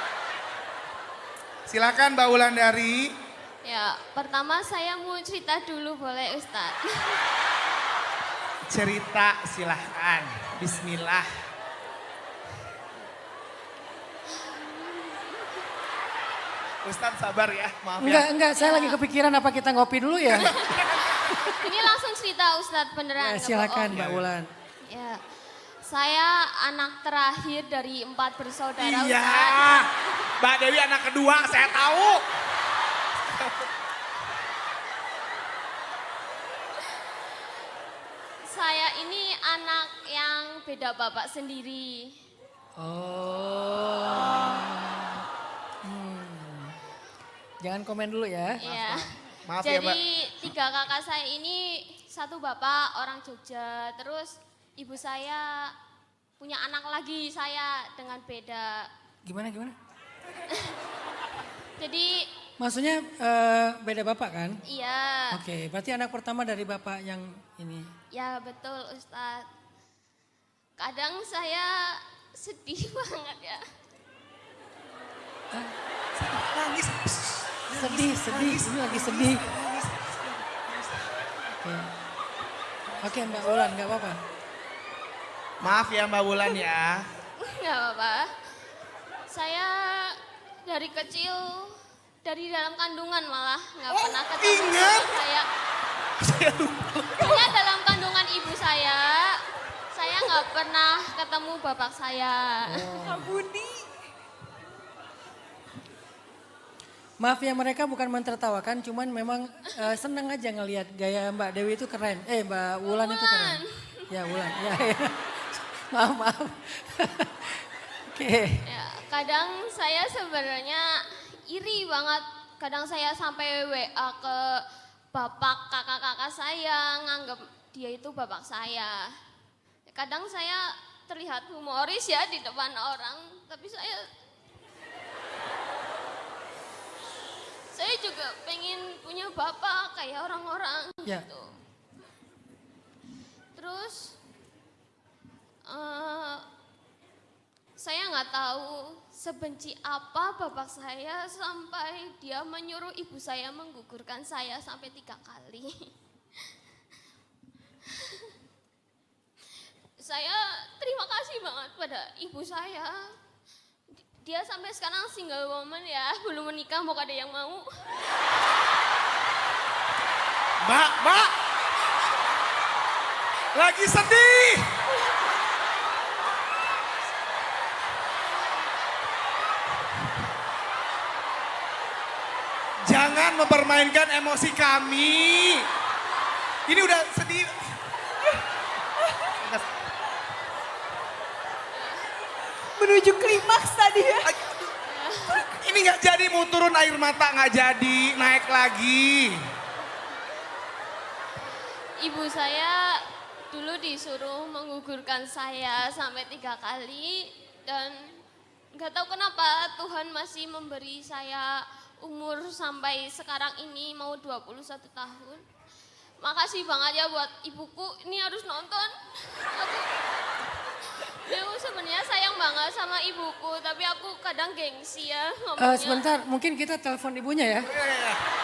Silakan Mbak Wulandari. Ya, pertama saya mau cerita dulu boleh Ustadz? Cerita silahkan. Bismillah. Ustadz sabar ya, maaf ya. Enggak, saya lagi kepikiran apa kita ngopi dulu ya? Ini langsung cerita Ustadz beneran. Ya, nggak silakan bohong. Mbak Wulan. Ya, saya anak terakhir dari 4 bersaudara Iya, Ustadz. Mbak Dewi anak kedua, saya tahu. Saya ini anak yang beda bapak sendiri. Oh. Jangan komen dulu ya. Iya. Maaf ya, Mbak. Jadi 3 kakak saya ini, 1 bapak orang Jogja, terus ibu saya punya anak lagi saya dengan beda. Gimana? Jadi Maksudnya beda bapak kan? iya. Oke, berarti anak pertama dari bapak yang ini. Ya betul Ustadz. Kadang saya sedih banget ya. Nangis. Sedih. Ini lagi sedih. Oke, Mbak Wulan, nggak apa-apa. Maaf ya Mbak Wulan ya. Nggak apa-apa. Saya dari kecil, dari dalam kandungan malah nggak pernah ketemu ingat. sama saya. Saya lupa. Hanya dalam kandungan ibu saya nggak pernah ketemu bapak saya. Maaf ya, mereka bukan mentertawakan, cuman memang senang aja ngelihat gaya Mbak Dewi itu keren. Mbak Wulan itu keren. Ya Wulan, ya. Maaf. Oke. Ya, kadang saya sebenarnya iri banget. Kadang saya sampai WA ke bapak kakak-kakak saya, nganggap dia itu bapak saya. Kadang saya terlihat humoris ya di depan orang, tapi saya juga pengen punya bapak kayak orang-orang Ya. gitu. Terus saya nggak tahu sebenci apa bapak saya sampai dia menyuruh ibu saya menggugurkan saya sampai 3 kali. Saya terima kasih banget pada ibu saya. Dia sampai sekarang single woman ya, belum menikah, mau ada yang mau. Mbak. Lagi sedih. Jangan mempermainkan emosi kami. Ini udah sedih. Menuju klimaks tadi ya. Ini nggak jadi, mau turun air mata nggak jadi, naik lagi. Ibu saya dulu disuruh menggugurkan saya sampai 3 kali dan nggak tahu kenapa Tuhan masih memberi saya umur sampai sekarang ini mau 21 tahun. Makasih banget ya buat ibuku, ini harus nonton. Aku sebenarnya sayang banget sama ibuku, tapi aku kadang gengsi ya ngomongnya. Sebentar, mungkin kita telepon ibunya ya.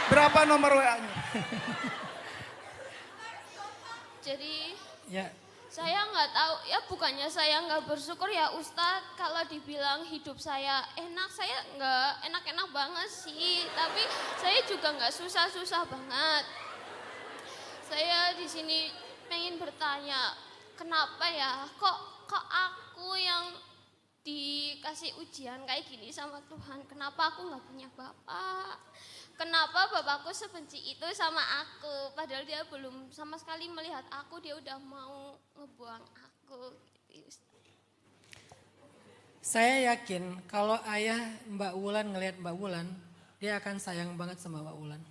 Berapa nomor WA-nya? Jadi Ya. saya nggak tahu, ya bukannya saya nggak bersyukur ya Ustadz kalau dibilang hidup saya enak, saya nggak enak-enak banget sih, tapi saya juga nggak susah-susah banget. Saya di sini pengen bertanya, kenapa ya kok aku yang dikasih ujian kayak gini sama Tuhan, kenapa aku nggak punya bapak? Kenapa bapakku sebenci itu sama aku, padahal dia belum sama sekali melihat aku, dia udah mau ngebuang aku. Gitu. Saya yakin kalau ayah Mbak Wulan ngelihat Mbak Wulan, dia akan sayang banget sama Mbak Wulan.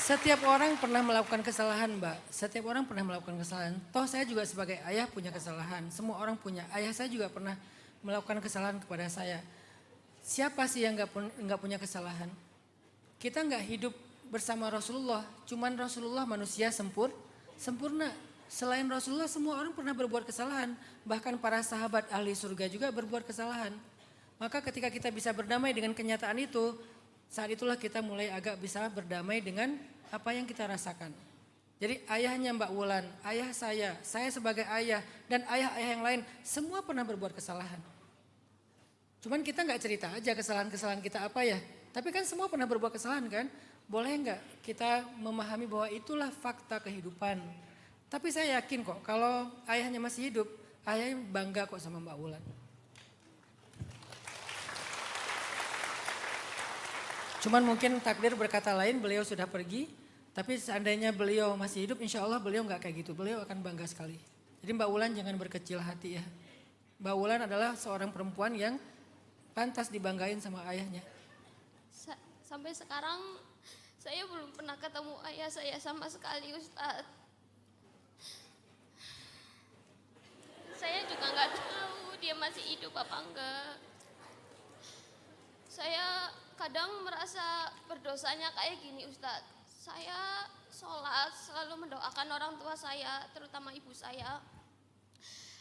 Setiap orang pernah melakukan kesalahan, Mbak. Setiap orang pernah melakukan kesalahan. Toh saya juga sebagai ayah punya kesalahan. Semua orang punya. Ayah saya juga pernah melakukan kesalahan kepada saya. Siapa sih yang nggak punya kesalahan? Kita nggak hidup bersama Rasulullah. Cuman Rasulullah manusia sempurna. Selain Rasulullah, semua orang pernah berbuat kesalahan. Bahkan para sahabat ahli surga juga berbuat kesalahan. Maka ketika kita bisa berdamai dengan kenyataan itu, saat itulah kita mulai agak bisa berdamai dengan apa yang kita rasakan. Jadi ayahnya Mbak Wulan, ayah saya sebagai ayah, dan ayah-ayah yang lain, semua pernah berbuat kesalahan. Cuman kita nggak cerita aja kesalahan-kesalahan kita apa ya. Tapi kan semua pernah berbuat kesalahan kan. Boleh nggak kita memahami bahwa itulah fakta kehidupan. Tapi saya yakin kok kalau ayahnya masih hidup, ayahnya bangga kok sama Mbak Wulan. Cuman mungkin takdir berkata lain, beliau sudah pergi. Tapi seandainya beliau masih hidup, insya Allah beliau nggak kayak gitu. Beliau akan bangga sekali. Jadi Mbak Wulan jangan berkecil hati ya. Mbak Wulan adalah seorang perempuan yang pantas dibanggain sama ayahnya. Sampai sekarang saya belum pernah ketemu ayah saya sama sekali, Ustadz. Saya juga nggak tahu dia masih hidup apa enggak. Saya kadang merasa berdosanya kayak gini, Ustadz. Saya sholat selalu mendoakan orang tua saya, terutama ibu saya.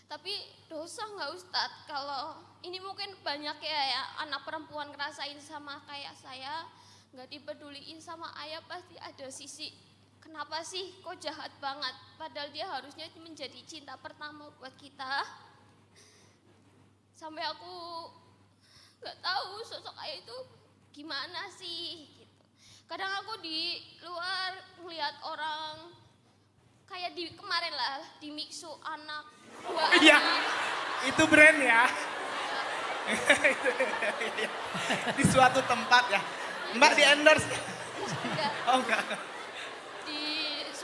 Tapi dosa nggak Ustadz kalau ini mungkin banyak ya anak perempuan ngerasain sama kayak saya, nggak dipeduliin sama ayah, pasti ada sisi kenapa sih kok jahat banget, padahal dia harusnya menjadi cinta pertama buat kita. Sampai aku nggak tahu sosok ayah itu gimana sih gitu. Kadang aku di luar ngeliat orang kayak di kemarin lah di Mixu anak buah. Iya, itu brand ya. Di suatu tempat ya. Mbak di endorse. Oh enggak.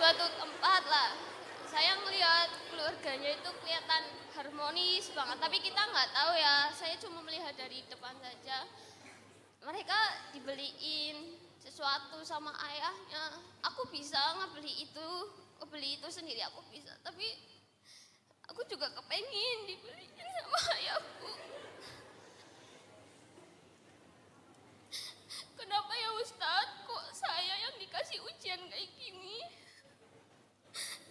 suatu tempat lah. Saya ngelihat keluarganya itu kelihatan harmonis banget, tapi kita nggak tahu ya. Saya cuma melihat dari depan saja. Mereka dibeliin sesuatu sama ayahnya. Aku bisa ngebeli itu sendiri aku bisa, tapi aku juga kepengin dibeliin sama ayahku. Kenapa ya Ustadz, kok saya yang dikasih ujian kayak gini?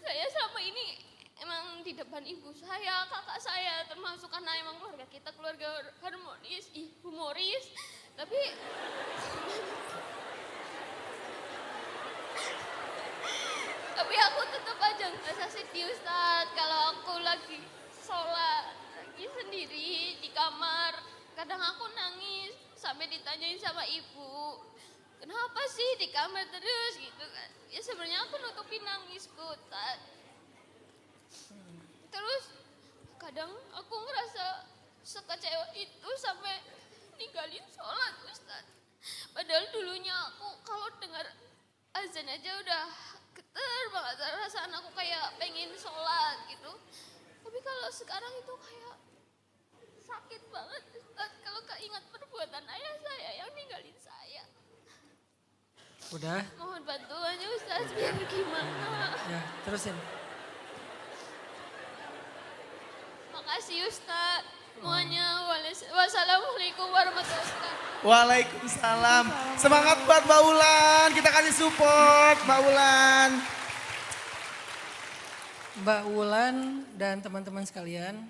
Saya selama ini emang di depan ibu saya, kakak saya, termasuk karena emang keluarga kita keluarga harmonis, humoris. Tapi aku tetap aja ngerasa sedih Ustadz. Kalau aku lagi sholat, lagi sendiri di kamar, kadang aku nangis sampai ditanyain sama ibu, kenapa sih di kamar terus gitu kan. Ya sebenarnya aku nutupin nangisku Ustadz. Terus kadang aku ngerasa sekecewa itu sampai ninggalin sholat Ustadz. Padahal dulunya aku kalau dengar azan aja udah geter banget, perasaan aku kayak pengen sholat gitu. Tapi kalau sekarang itu kayak sakit banget Ustadz kalau keingat perbuatan ayah saya yang ninggalin saya. Udah? Mohon bantuannya Ustadz, biar gimana. Ya, terusin. Makasih Ustadz. Semuanya. Wassalamualaikum warahmatullahi wabarakatuh. Waalaikumsalam. Semangat buat Mbak Ulan. Kita kasih support Mbak Ulan. Mbak Ulan dan teman-teman sekalian,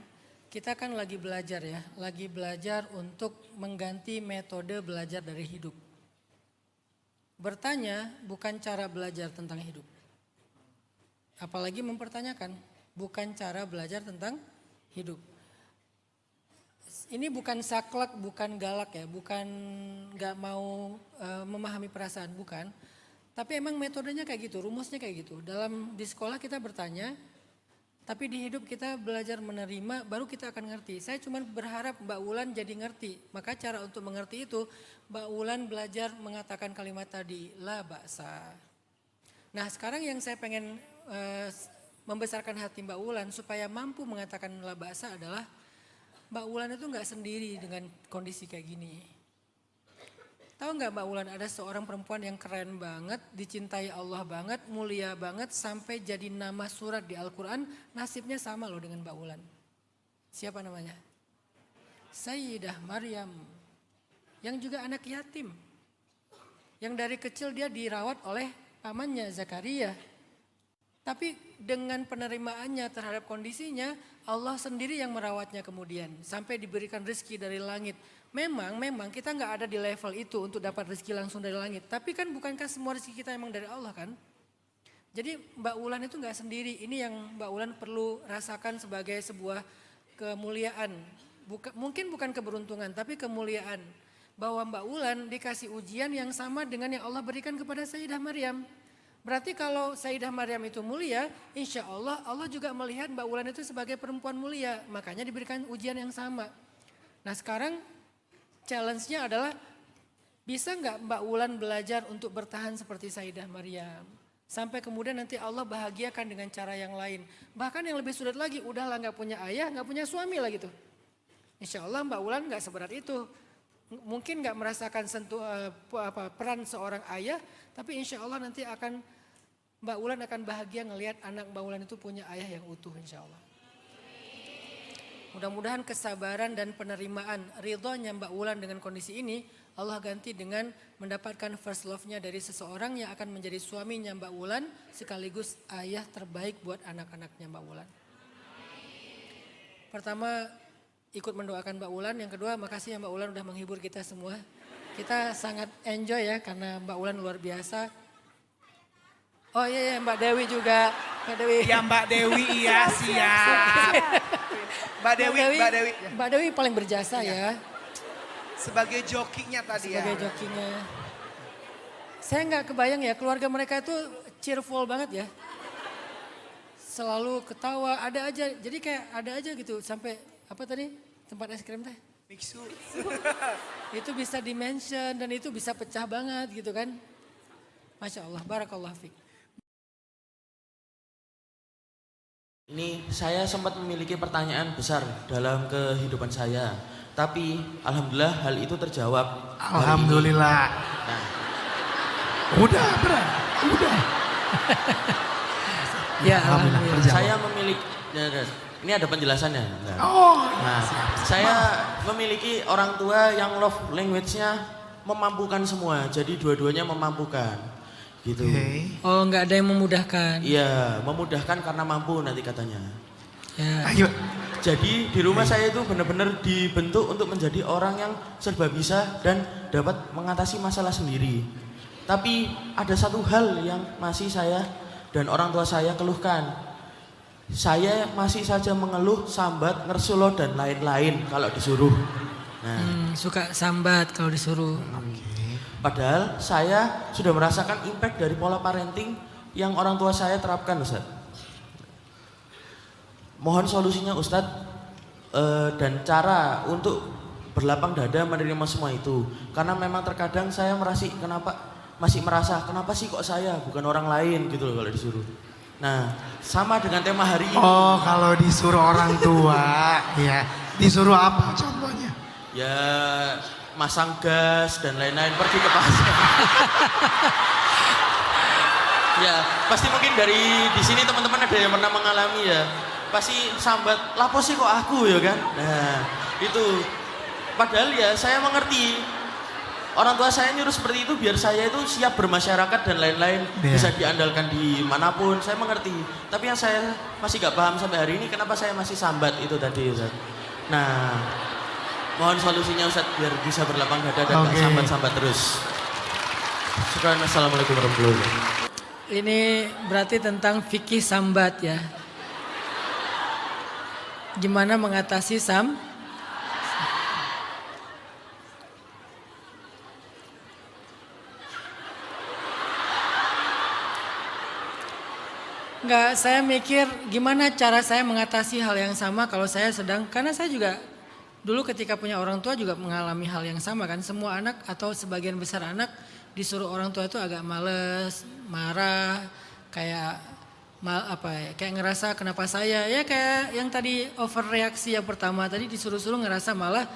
kita kan lagi belajar ya. Lagi belajar untuk mengganti metode belajar dari hidup. Bertanya bukan cara belajar tentang hidup. Apalagi mempertanyakan, bukan cara belajar tentang hidup. Ini bukan saklek, bukan galak ya, bukan gak mau memahami perasaan, bukan. Tapi emang metodenya kayak gitu, rumusnya kayak gitu. Di sekolah kita bertanya, tapi di hidup kita belajar menerima, baru kita akan ngerti. Saya cuma berharap Mbak Ulan jadi ngerti. Maka cara untuk mengerti itu, Mbak Ulan belajar mengatakan kalimat tadi, la ba'sa. Nah sekarang yang saya pengen membesarkan hati Mbak Ulan supaya mampu mengatakan la ba'sa adalah, Mbak Ulan itu gak sendiri dengan kondisi kayak gini. Tahu gak Mbak Ulan, ada seorang perempuan yang keren banget, dicintai Allah banget, mulia banget, sampai jadi nama surat di Al-Quran, nasibnya sama loh dengan Mbak Ulan. Siapa namanya? Sayyidah Maryam, yang juga anak yatim. Yang dari kecil dia dirawat oleh pamannya Zakaria. Tapi dengan penerimaannya terhadap kondisinya, Allah sendiri yang merawatnya kemudian. Sampai diberikan rezeki dari langit. Memang kita nggak ada di level itu untuk dapat rezeki langsung dari langit. Tapi kan bukankah semua rezeki kita emang dari Allah kan? Jadi Mbak Ulan itu nggak sendiri. Ini yang Mbak Ulan perlu rasakan sebagai sebuah kemuliaan. Mungkin bukan keberuntungan, tapi kemuliaan. Bahwa Mbak Ulan dikasih ujian yang sama dengan yang Allah berikan kepada Sayyidah Maryam. Berarti kalau Sayyidah Maryam itu mulia, insya Allah Allah juga melihat Mbak Ulan itu sebagai perempuan mulia. Makanya diberikan ujian yang sama. Nah sekarang challenge-nya adalah, bisa nggak Mbak Ulan belajar untuk bertahan seperti Sayyidah Maryam? Sampai kemudian nanti Allah bahagiakan dengan cara yang lain. Bahkan yang lebih sulit lagi, udahlah nggak punya ayah, nggak punya suami lah gitu. Insya Allah Mbak Ulan nggak seberat itu. Mungkin nggak merasakan peran seorang ayah, tapi insya Allah nanti Mbak Ulan akan bahagia ngelihat anak Mbak Ulan itu punya ayah yang utuh insya Allah. Mudah-mudahan kesabaran dan penerimaan ridhonya Mbak Ulan dengan kondisi ini, Allah ganti dengan mendapatkan first love-nya dari seseorang yang akan menjadi suaminya Mbak Ulan, sekaligus ayah terbaik buat anak-anaknya Mbak Ulan. Pertama, ikut mendoakan Mbak Ulan. Yang kedua, makasih ya Mbak Ulan udah menghibur kita semua. Kita sangat enjoy ya karena Mbak Ulan luar biasa. Oh iya Mbak Dewi juga. Mbak Dewi. Ya Mbak Dewi, iya siap. Mbak Dewi. Mbak Dewi paling berjasa ya. Sebagai jokinya tadi Sebagai jokinya. Saya nggak kebayang ya, keluarga mereka itu cheerful banget ya. Selalu ketawa, ada aja. Jadi kayak ada aja gitu sampai apa tadi? Tempat es krim teh? Mixu. Itu bisa dimention dan itu bisa pecah banget gitu kan. Masya Allah, barakallah fiik. Ini saya sempat memiliki pertanyaan besar dalam kehidupan saya, tapi alhamdulillah hal itu terjawab. Alhamdulillah. Nah, Udah, berat. Udah. Ya, alhamdulillah. saya memiliki, ini ada penjelasannya. Nah, nah, saya memiliki orang tua yang love language-nya memampukan semua, jadi dua-duanya memampukan. Gitu. Oh, nggak ada yang memudahkan. Iya, memudahkan karena mampu nanti katanya. Ya. Ayo. Jadi di rumah saya itu benar-benar dibentuk untuk menjadi orang yang serba bisa dan dapat mengatasi masalah sendiri. Tapi ada satu hal yang masih saya dan orang tua saya keluhkan. Saya masih saja mengeluh, sambat, ngersulo dan lain-lain kalau disuruh. Nah, Suka sambat kalau disuruh. padahal saya sudah merasakan impact dari pola parenting yang orang tua saya terapkan, Ustaz. Mohon solusinya Ustadz dan cara untuk berlapang dada menerima semua itu. Karena memang terkadang saya masih merasa kenapa sih kok saya bukan orang lain gitu loh kalau disuruh. Nah, sama dengan tema hari ini. Oh, kalau disuruh orang tua, ya. Disuruh apa contohnya? Ya masang gas dan lain-lain, pergi ke pasar. Ya, pasti mungkin dari di sini teman-teman ada yang pernah mengalami ya. Pasti sambat, lapo sih kok aku ya kan? Nah, itu. Padahal ya saya mengerti. Orang tua saya nyuruh seperti itu biar saya itu siap bermasyarakat dan lain-lain. Bisa diandalkan di manapun, saya mengerti. Tapi yang saya masih gak paham sampai hari ini kenapa saya masih sambat itu tadi Ustaz. Nah, mohon solusinya Ustaz biar bisa berlapang dada dan gak sambat-sambat terus. Syukran, assalamualaikum warahmatullahi wabarakatuh. Ini berarti tentang fikih sambat ya. Gimana mengatasi Enggak, saya mikir gimana cara saya mengatasi hal yang sama kalau saya sedang, karena saya juga dulu ketika punya orang tua juga mengalami hal yang sama kan. Semua anak atau sebagian besar anak disuruh orang tua itu agak males, marah, kayak kayak ngerasa kenapa saya, ya kayak yang tadi overreaksi yang pertama tadi disuruh-suruh malah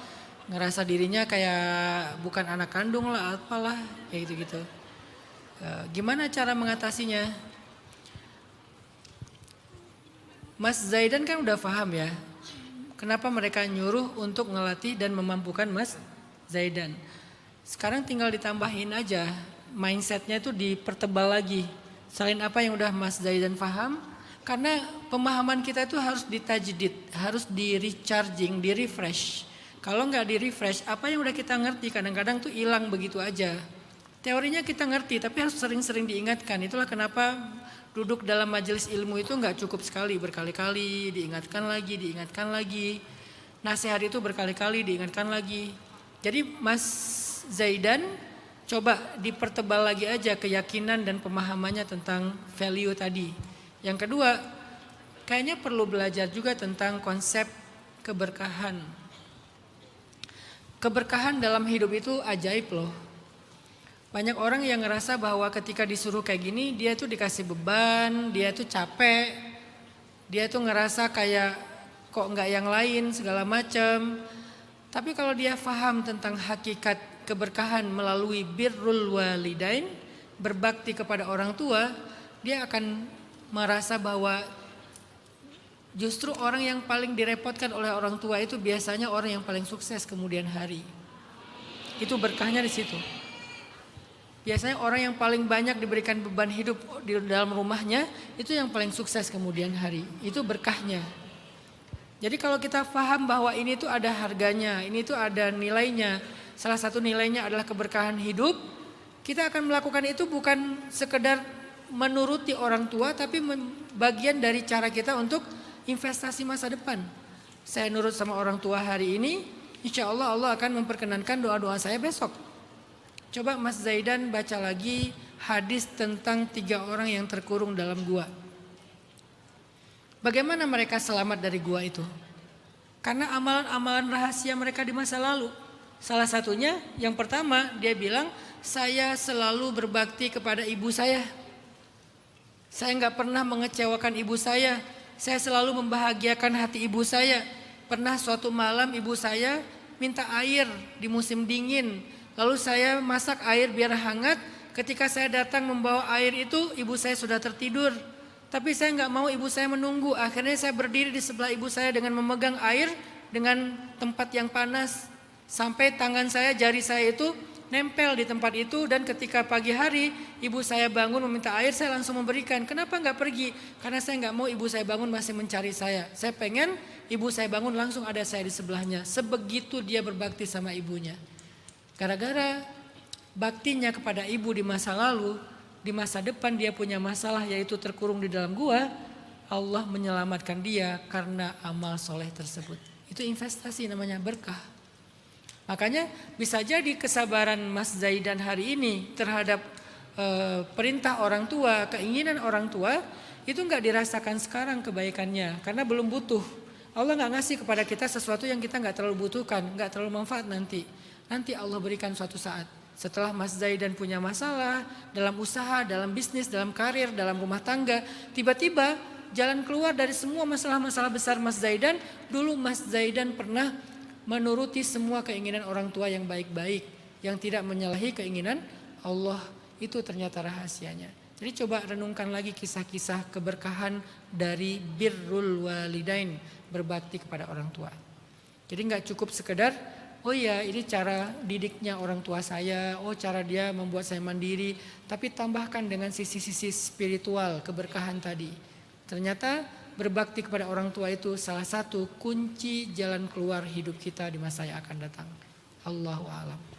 ngerasa dirinya kayak bukan anak kandung lah apalah kayak gitu-gitu. Gimana cara mengatasinya? Mas Zaidan kan udah paham ya, kenapa mereka nyuruh untuk ngelatih dan memampukan Mas Zaidan. Sekarang tinggal ditambahin aja, mindsetnya itu dipertebal lagi. Selain apa yang udah Mas Zaidan paham, karena pemahaman kita itu harus ditajdid, harus di recharging, di refresh. Kalau nggak di refresh, apa yang udah kita ngerti kadang-kadang tuh hilang begitu aja. Teorinya kita ngerti, tapi harus sering-sering diingatkan. Itulah kenapa duduk dalam majelis ilmu itu nggak cukup sekali, berkali-kali diingatkan lagi. Nasihat itu berkali-kali diingatkan lagi. Jadi Mas Zaidan coba dipertebal lagi aja keyakinan dan pemahamannya tentang value tadi. Yang kedua, kayaknya perlu belajar juga tentang konsep keberkahan. Keberkahan dalam hidup itu ajaib loh. Banyak orang yang ngerasa bahwa ketika disuruh kayak gini, dia tuh dikasih beban, dia tuh capek, dia tuh ngerasa kayak kok nggak yang lain segala macam. Tapi kalau dia paham tentang hakikat keberkahan melalui birrul walidain, berbakti kepada orang tua, dia akan merasa bahwa justru orang yang paling direpotkan oleh orang tua itu biasanya orang yang paling sukses kemudian hari. Itu berkahnya di situ. Biasanya orang yang paling banyak diberikan beban hidup di dalam rumahnya itu yang paling sukses kemudian hari. Itu berkahnya. Jadi kalau kita paham bahwa ini tuh ada harganya, ini tuh ada nilainya. Salah satu nilainya adalah keberkahan hidup. Kita akan melakukan itu bukan sekedar menuruti orang tua, tapi bagian dari cara kita untuk investasi masa depan. Saya nurut sama orang tua hari ini, insya Allah Allah akan memperkenankan doa-doa saya besok. Coba Mas Zaidan baca lagi hadis tentang 3 orang yang terkurung dalam gua. Bagaimana mereka selamat dari gua itu? Karena amalan-amalan rahasia mereka di masa lalu. Salah satunya yang pertama dia bilang, saya selalu berbakti kepada ibu saya. Saya nggak pernah mengecewakan ibu saya. saya selalu membahagiakan hati ibu saya. Pernah suatu malam ibu saya minta air di musim dingin. Lalu saya masak air biar hangat. Ketika saya datang membawa air itu, ibu saya sudah tertidur. Tapi saya nggak mau ibu saya menunggu. Akhirnya saya berdiri di sebelah ibu saya dengan memegang air dengan tempat yang panas. Sampai tangan saya, jari saya itu nempel di tempat itu. Dan ketika pagi hari ibu saya bangun meminta air, saya langsung memberikan. Kenapa nggak pergi? Karena saya nggak mau ibu saya bangun masih mencari saya. Saya pengen ibu saya bangun langsung ada saya di sebelahnya. Sebegitu dia berbakti sama ibunya. Gara-gara baktinya kepada ibu di masa lalu, di masa depan dia punya masalah yaitu terkurung di dalam gua. Allah menyelamatkan dia karena amal soleh tersebut. Itu investasi namanya berkah. Makanya bisa jadi kesabaran Mas Zaidan hari ini terhadap perintah orang tua, keinginan orang tua itu nggak dirasakan sekarang kebaikannya karena belum butuh. Allah nggak ngasih kepada kita sesuatu yang kita nggak terlalu butuhkan, nggak terlalu manfaat nanti. Nanti Allah berikan suatu saat. Setelah Mas Zaidan punya masalah dalam usaha, dalam bisnis, dalam karir, dalam rumah tangga, tiba-tiba jalan keluar dari semua masalah-masalah besar Mas Zaidan. Dulu Mas Zaidan pernah menuruti semua keinginan orang tua yang baik-baik, yang tidak menyalahi keinginan Allah. Itu ternyata rahasianya. Jadi coba renungkan lagi kisah-kisah keberkahan dari birrul walidain, berbakti kepada orang tua. Jadi nggak cukup sekedar oh iya ini cara didiknya orang tua saya, oh cara dia membuat saya mandiri. Tapi tambahkan dengan sisi-sisi spiritual, keberkahan tadi. Ternyata berbakti kepada orang tua itu salah satu kunci jalan keluar hidup kita di masa yang akan datang. Allahu a'lam.